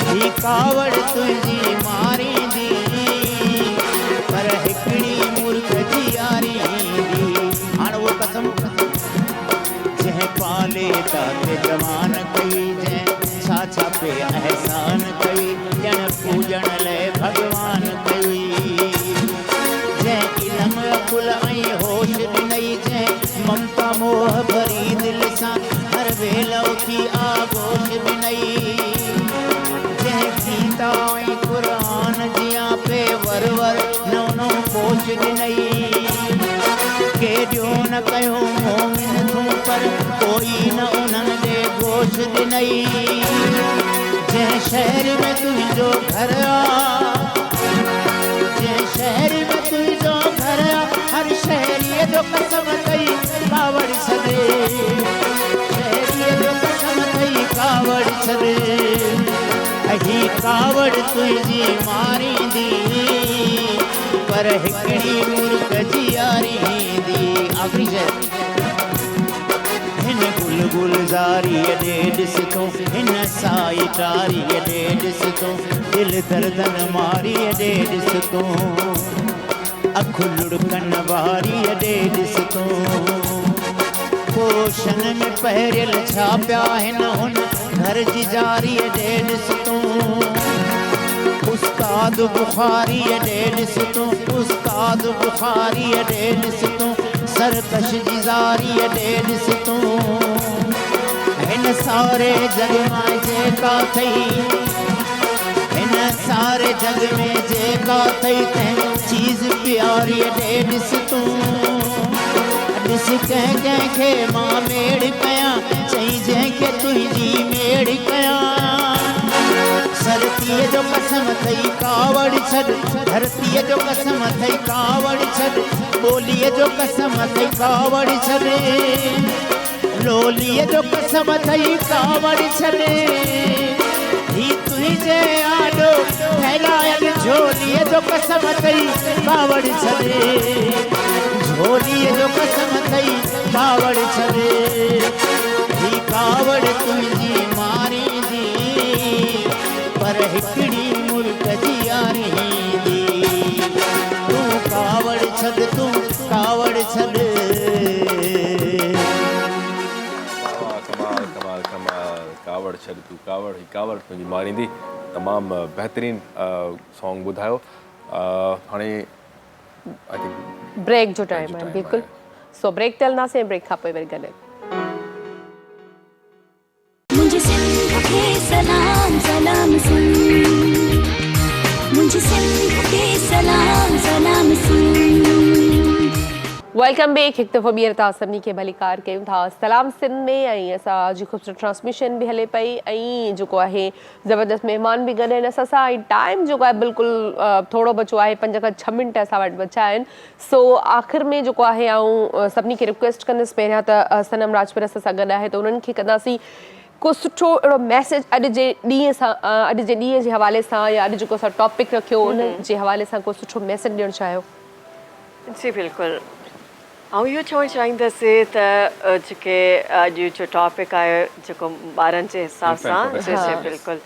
ही कावड़ तुंहिंजी मारींदी पर हिकिड़ी मुल्क जी यारींदी हाणे उहो कसम जंहिं पाले ताके जवान कई जंहिं छा छा पे एहसान कई ॼण पूॼण लाइ भॻवान कई जंहिं इल्म अकुल ऐं होश ॾिनई जंहिं ममता मोह भरी दिलि सां हर वेल उथी आगोश ॾिनई जंहिं गीता ऐं क़ुरान जियां पे वर वर नओं नओं पोश ॾिनई केॾियो न कयो मोमिन तूं पर कोई न उन्हनि ॾे गोश ॾिनई जंहिं शहर में तुंहिंजो घर आहे जंहिं शहर में तुंहिंजो घर आहे हर शहरीअ जो कसम अथई कावड़ छॾे शहरीअ जो कसम अथई कावड़ छॾे ही कावड़ तुंहिंजी मारींदी पर हिकिड़ी मुल्क जी यारींदी आख़िरी शइ हिन गुल गुलज़ारीअ ॾे ॾिस तूं हिन साई टारीअ ॾे ॾिस तूं दिलि दर्दन मारीअ ॾे ॾिस तूं अखि लुड़कन वारीअ ॾे ॾिस तूं पोशन में पहिरियल छा पिया हिन हुन घर जी जारीअ ॾे ॾिस तूं उस्ताद बुखारीअ ॾे ॾिस तूं उस्ताद बुखारीअ ॾे ॾिस तूं सरकश जी ज़ारीअ ॾे ॾिस तूं हिन सारे जग मां जेका अथई हिन सारे जग में जेका अथई तंहिं चीज़ प्यारीअ ॾे ॾिस तूं ॾिस कंहिं कंहिंखे मां मेड़ कयां चई जंहिंखे तुंहिंजी मेड़ कयां धरतीअ जो कसम अथई कावड़ छॾ धरतीअ जो कसम अथई कावड़ छॾ ॿोलीअ जो कसम अथई कावड़ छॾ लोलीअ जो कसम अथई कावड़ छॾ ही तुंहिंजे आॾो फैलायल झोलीअ जो कसम अथई कावड़ छॾ झोलीअ जो कसम अथई कावड़ छॾ ही कावड़ तुंहिंजी मारींदी पर हिकिड़ी मुल्क जी यारींदी तूं कावड़ छॾ तूं कावड़ छॾ कमाल कमाल कमाल कावड़ छॾ तूं कावड़ ही कावड़ तुंहिंजी मारींदी तमामु बहितरीनु सॉन्ग ॿुधायो हाणे आई थिंक ब्रेक जो टाइम आहे बिल्कुलु सो ब्रेक ते हलंदासीं ब्रेक खां पोइ वरी गॾु मुझे सिंध के सलाम सलाम सुन मुझे सिंध के सलाम सलाम सुन वेलकम बैक हिकु दफ़ो ॿीहर तव्हां सभिनी खे भलीकार कयूं था सलाम सिंध में ऐं असांजी ख़ूबसूरत ट्रांसमिशन बि हले पई ऐं जेको आहे ज़बरदस्त महिमान बि गॾु आहिनि असां सां ऐं टाइम जेको आहे बिल्कुलु थोरो बचो आहे 5 खां 6 मिंट असां वटि बचा आहिनि सो आख़िर में जेको आहे आउं सभिनी खे रिक्वेस्ट कंदसि पहिरियां त सनम राजपूत असां सां गॾु आहे त उन्हनि खे कंदासीं को सुठो अहिड़ो मैसेज अॼु जे ॾींहं जे हवाले सां या अॼु जेको असां टॉपिक रखियो उन जे हवाले सां को सुठो मैसेज ॾियणु चाहियो जी बिल्कुलु ऐं इहो चवणु चाहींदसि त जेके अॼु जो टॉपिक आहे जेको ॿारनि जे हिसाब सां जी जी बिल्कुलु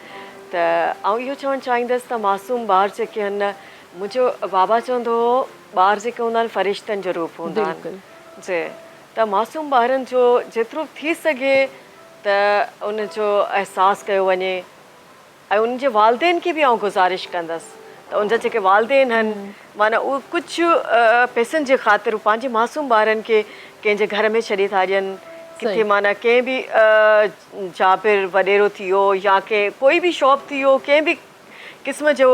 त ऐं इहो चवणु चाहींदसि त मासूम ॿार जेके आहिनि मुंहिंजो बाबा चवंदो हो ॿार जेके हूंदा आहिनि फ़रिश्तनि जो रूप हूंदा आहिनि जी त मासूम ॿारनि जो जेतिरो थी सघे त उनजो अहसासु कयो वञे ऐं उनजे वालदेन खे बि आउं गुज़ारिश कंदसि त उनजा जेके वालदेन आहिनि माना उहे कुझु पैसनि जे ख़ातिर पंहिंजे मासूम ॿारनि खे कंहिंजे घर में छॾे था ॾियनि किथे माना कंहिं बि जाबिर वॾेरो थी वियो या कंहिं कोई बि शॉप थी वियो कंहिं बि क़िस्म जो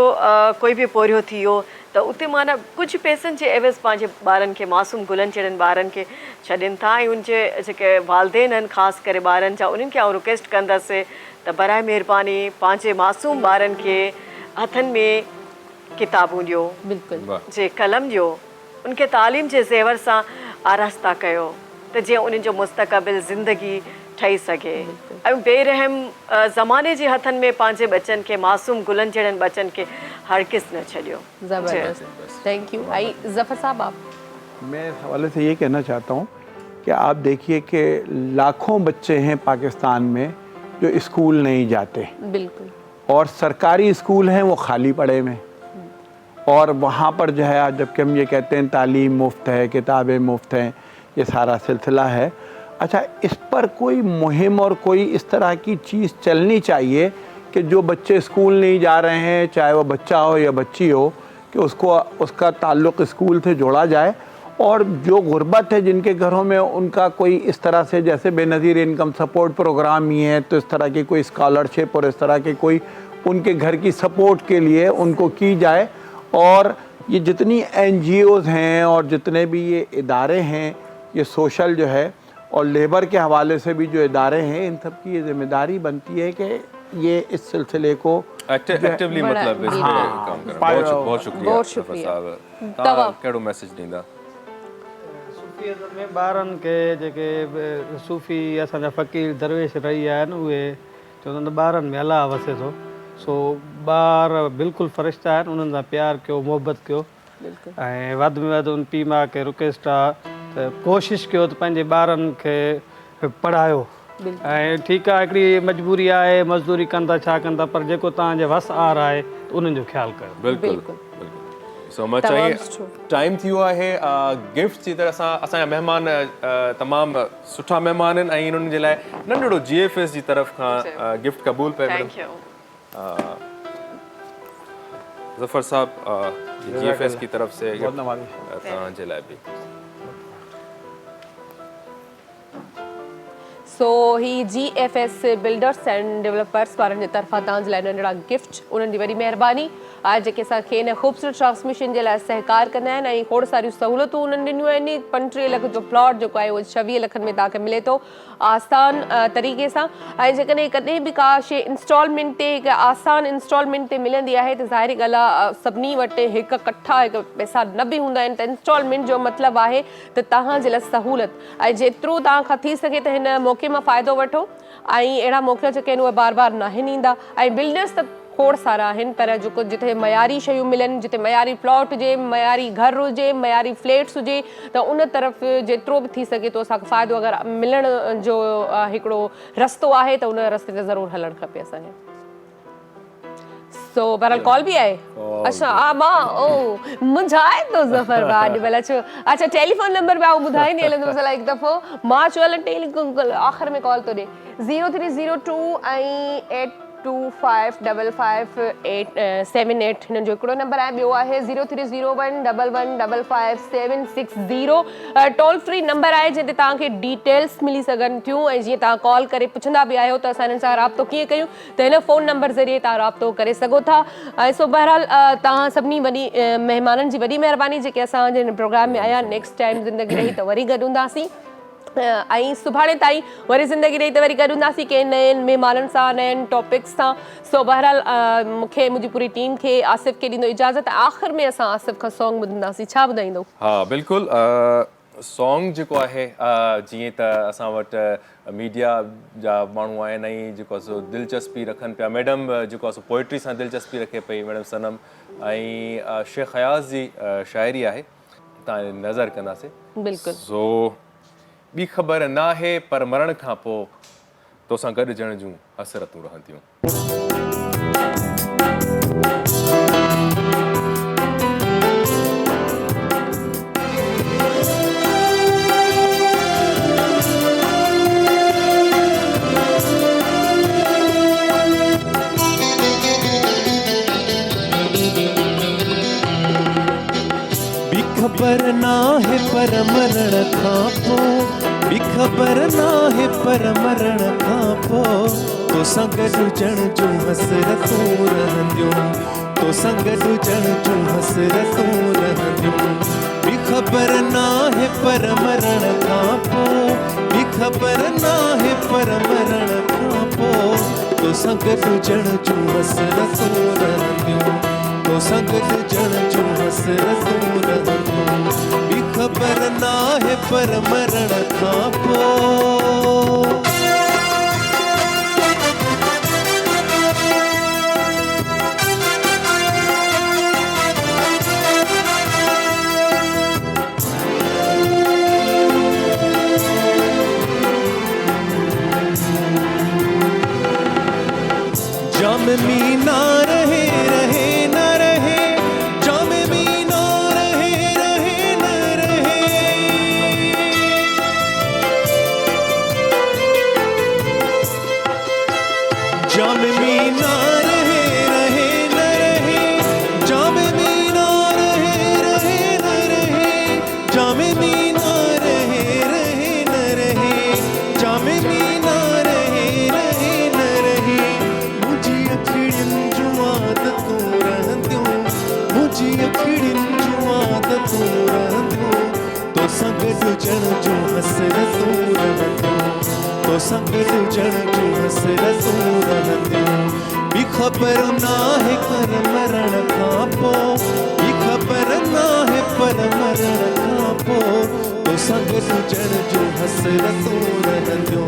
कोई बि पोरियो थी वियो त उते माना कुझु पैसनि जे एवज़ पंहिंजे ॿारनि खे मासूम गुलनि जहिड़नि ॿारनि खे छॾनि था ऐं उनजे जेके वालदेन आहिनि ख़ासि करे ॿारनि जा उन्हनि खे आउं रिक्वेस्ट कंदसि त बराए महिरबानी पंहिंजे मासूम ॿारनि खे हथनि में किताबूं ॾियो बिल्कुलु जे कलम ॾियो उनखे तालीम जे ज़ेवर सां आरास्ता कयो त जीअं उन्हनि जो मुस्तक़बिल ज़िंदगी ठही सघे ऐं बेरहम ज़माने जे हथनि में पंहिंजे बच्चनि खे मासूम गुलनि जहिड़नि बच्चनि खे हरगिज़ न छॾियो ज़बरदस्त थैंक यू आई ज़फ़र साहब आप मैं इस हवाले से ये कहना चाहता हूँ कि आप देखिए कि लाखों बच्चे हैं पाकिस्तान में जो स्कूल नहीं जाते बिल्कुल और सरकारी स्कूल हैं वो खाली पड़े में और वहाँ पर जो है जबकि हम ये कहते हैं तालीम मुफ्त है किताबें मुफ्त हैं ये सारा सिलसिला है। अच्छा इस पर कोई मुहिम और कोई इस तरह की चीज़ चलनी चाहिए कि जो बच्चे स्कूल नहीं जा रहे हैं चाहे वो बच्चा हो या बच्ची हो कि उसको उसका ताल्लुक़ स्कूल से जोड़ा जाए और जो गुर्बत है जिनके घरों में उनका कोई इस तरह से जैसे बेनज़ीर इनकम सपोर्ट प्रोग्राम ही है तो इस तरह की कोई स्कॉलरशिप और इस तरह के कोई उनके घर की सपोर्ट के लिए उनको की जाए और ये जितनी NGOs हैं और जितने भी ये इदारे हैं ये सोशल जो है और लेबर के हवाले से भी जो इदारे हैं इन सब की ये जिम्मेदारी बनती है कि ये इस सिलसिले को एक्टिवली मतलब इस पे काम करें। बहुत शुक्रिया साहब तव्हां कहिड़ो मैसेज ॾींदा सूफ़ीज़म में ॿारनि खे जेके सूफ़ी असांजा फ़क़ीर दरवेश रही आहिनि उहे चवंदा आहिनि ॿारनि में अलाह वसे थो सो ॿार बिल्कुलु फ़रिश्ता आहिनि उन्हनि सां प्यारु कयो मोहबत कयो ऐं वधि में वधि उन पीउ माउ खे रिक्वेस्ट आहे त कोशिशि कयो त पंहिंजे ॿारनि खे पढ़ायो ऐं ठीकु आहे हिकिड़ी मजबूरी आहे मज़दूरी कनि था छा कनि था पर जेको तव्हांजे वस आर आहे त उन्हनि जो ख़्यालु कयो बिल्कुलु सो मां चई टाइम थी वियो आहे गिफ्ट जी तरह सां असांजा महिमान तमामु सुठा महिमान आहिनि ऐं इन्हनि जे लाइ नंढड़ो GFS जी तरफ़ खां गिफ्ट क़बूल पिया मैडम ज़फ़र साहब GFS की तरफ से तव्हांजे लाइ बि सो ही GFS बिल्डर्स एंड डेवलपर्स वारनि जे तरफ़ां तव्हांजे लाइ नंढड़ा गिफ्ट उन्हनि जी वॾी महिरबानी आहे जेके असांखे हिन ख़ूबसूरत ट्रांसमिशन जे लाइ सहकार कंदा आहिनि ऐं खोड़ सारियूं सहूलियतूं उन्हनि ॾिनियूं आहिनि 35 लख जो प्लॉट जेको आहे उहो 26 लखनि में तव्हांखे मिले थो आसान तरीक़े सां ऐं जेकॾहिं कॾहिं बि का शइ इंस्टॉलमेंट ते हिकु आसान इंस्टॉलमेंट ते मिलंदी आहे त ज़ाहिरी ॻाल्हि आहे सभिनी वटि हिकु कट्ठा हिकु पैसा न बि हूंदा आहिनि त इंस्टॉलमेंट जो मतिलबु आहे त तव्हांजे लाइ सहूलियत ऐं जेतिरो तव्हांखां थी सघे त हिन मौक़े मां फ़ाइदो वठो ऐं अहिड़ा मौक़ा जेके आहिनि उहे बार बार न आहिनि ईंदा ऐं बिल्डर्स त खोड़ सारा आहिनि पर जेको जिथे मयारी शयूं मिलनि जिथे मयारी प्लॉट हुजे मयारी घर हुजे मयारी फ्लैट्स हुजे त उन तरफ़ जेतिरो बि थी सघे थो असांखे फ़ाइदो अगरि मिलण जो हिकिड़ो रस्तो आहे त उन रस्ते ते ज़रूरु हलणु खपे असांखे सो बहरहाल कॉल भी आहे अच्छा मां ओ मुंझाए थो ज़फ़र भाउ अॼुकल्ह अचो अच्छा टेलीफोन नंबर बि आउं ॿुधाईंदी हलंदुमि हिकु दफ़ो मां चयो हल टेलीफोन आख़िर में कॉल थो ॾे 0302 ऐं 83055878 हिननि जो हिकिड़ो नंबर आहे ॿियो आहे 030111555760 टोल फ्री नंबर आहे जंहिं ते तव्हांखे डिटेल्स मिली सघनि थियूं ऐं जीअं तव्हां कॉल करे पुछंदा बि आहियो त असां हिननि सां राब्तो कीअं कयूं त हिन फ़ोन नंबर ज़रिए तव्हां राब्तो करे सघो था ऐं सो बहरहाल तव्हां सभिनी वॾी महिमाननि जी वॾी महिरबानी जेके असांजे हिन प्रोग्राम में आया नेक्स्ट टाइम ज़िंदगी रही त वरी गॾु हूंदासीं ऐं सुभाणे ताईं वरी ज़िंदगी रही त वरी गॾु हूंदासीं कंहिं नयनि महिमाननि सां नयनि टॉपिक्स सां सो बहरहाल मूंखे मुंहिंजी पूरी टीम खे आसिफ़ खे ॾींदो इजाज़त आख़िर में असां आसिफ़ खां सॉन्ग ॿुधंदासीं छा ॿुधाईंदो हा बिल्कुलु सॉन्ग जेको आहे जीअं त असां वटि मीडिया जा माण्हू आहिनि ऐं जेको आहे सो दिलचस्पी रखनि पिया मैडम जेको आहे सो पोइट्री सां दिलचस्पी रखे पई मैडम सनम ऐं शेख हयाज़ जी शाइरी आहे त तव्हां नज़र कंदासीं बिल्कुलु सो ॿी ख़बर न आहे पर मरण खां पोइ तोसां गॾिजण जूं हसरतूं रहंदियूं खबर ना है पर मरण खां पोइ बि ख़बर ना है पर मरण खां पोइ तोसां गॾिजण जूं हसरतूं रहंदियूं तोसां गॾिजण जूं हसरतूं रहंदियूं बि ख़बर ना है पर मरण खां पोइ बि ख़बर ना है पर मरण खां पोइ तोसां गॾिजण जूं हसरतूं रहंदियूं तोसां गॾिजण जूं हसरतूं रहंदियूं बि ख़बर ना है पर मरण खां पोइ जाम में ना रहे रहे न रहे जाम में ना रहे रहे न रहे जाम में ना रहे रहे न रहे जाम में ना रहे रहे न रहे जाम में ना रहे रहे न रहे जाम में ना रहे रहे न रहे मुझी अखिड़ियुनि जूं आदतूं रहंदियूं मुझी अखिड़ियुनि जूं आदतूं रहंदियूं तोसां गॾिजण जूं हसरतूं रहंदियूं तोसां गॾिजण जूं हसरतूं रहंदियूं बि ख़बर ना है पर मरण खां पोइ बि ख़बर ना है पर मरण खां पोइ तोसां गॾिजण जूं हसरतूं रहंदियूं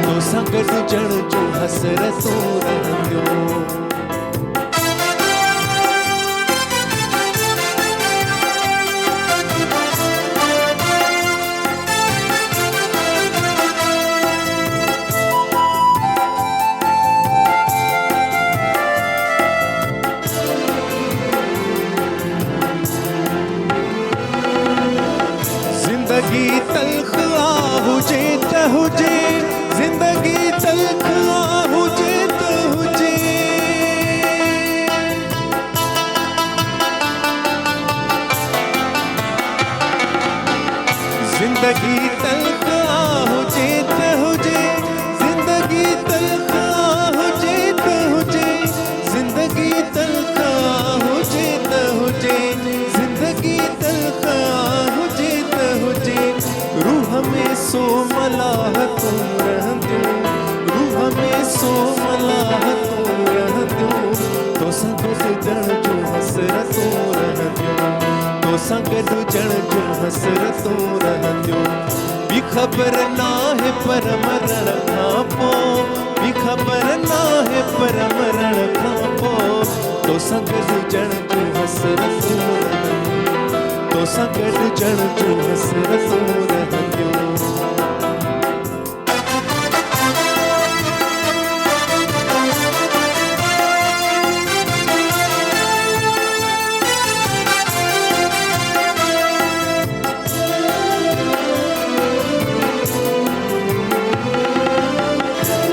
तोसां गॾिजण जूं हसरतूं रहंदियूं जिंदगी तल्ख आ हुजे त हुजे जिंदगी तल्ख आ हुजे त हुजे जिंदगी तल्ख आ हुजे त हुजे जिंदगी तल्ख आ हुजे त हुजे जिंदगी तल्ख आ हुजे त हुजे जिंदगी तल्ख आ हुजे त हुजे रूह में सो मलाहतूं रहंदियूं रूह में सो मलाहतूं रहंदियूं तोसां गॾिजण जूं हसरतूं रहंदियूं तोसां गॾिजण जूं हसरतूं रहंदियूं बि ख़बर ना है पर मरण खां पोइ बि ख़बर ना है पर मरण खां पोइ तोसां गॾिजण जूं हसरतूं रहंदियूं तोसां गॾिजण जूं हसरतूं रहंदियूं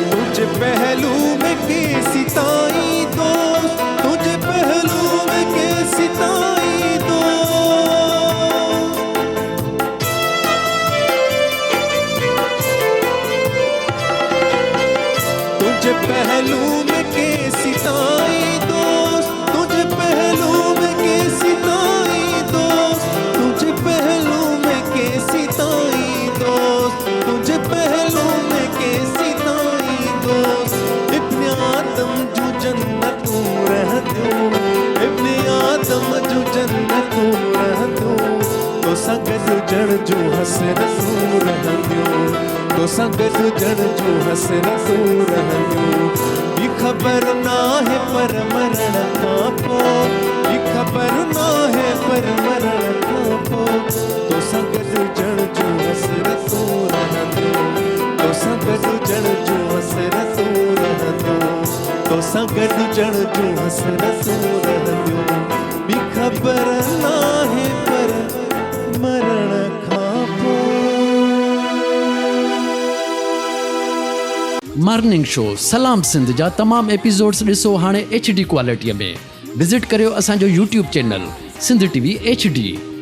तुझे पहलू में कैसी ताई दोस्त तुझे पहलू में कैसी ताई दोस्त तुझे पहलू में कैसी ताई दोस्त तुझे पहलू में कैसी ताई दोस्त तुझे पहलू में कैसी ताई दोस्त तुझे पहलू में कैसी ताई दोस्त इब्ने आदम जो जन्नतूं रहंदियूं इब्ने आदम जो जन्नतूं रहंदियूं तोसां गॾिजण जूं हसरतूं रहंदियूं तोसां गॾिजण जूं हसरतूं रहंदियूं बि ख़बर ना है पर मरण खां पोइ बि ख़बर ना है पर मरण खां पोइ जो हसरतूं रहंदियूं बि ख़बर नाहे पर मरण खां मॉर्निंग शो सलाम सिंध जा तमाम एपिसोड्स ॾिसो हाणे HD क्वालिटीअ में। विज़िट करियो असांजो YouTube channel Sindh TV HD।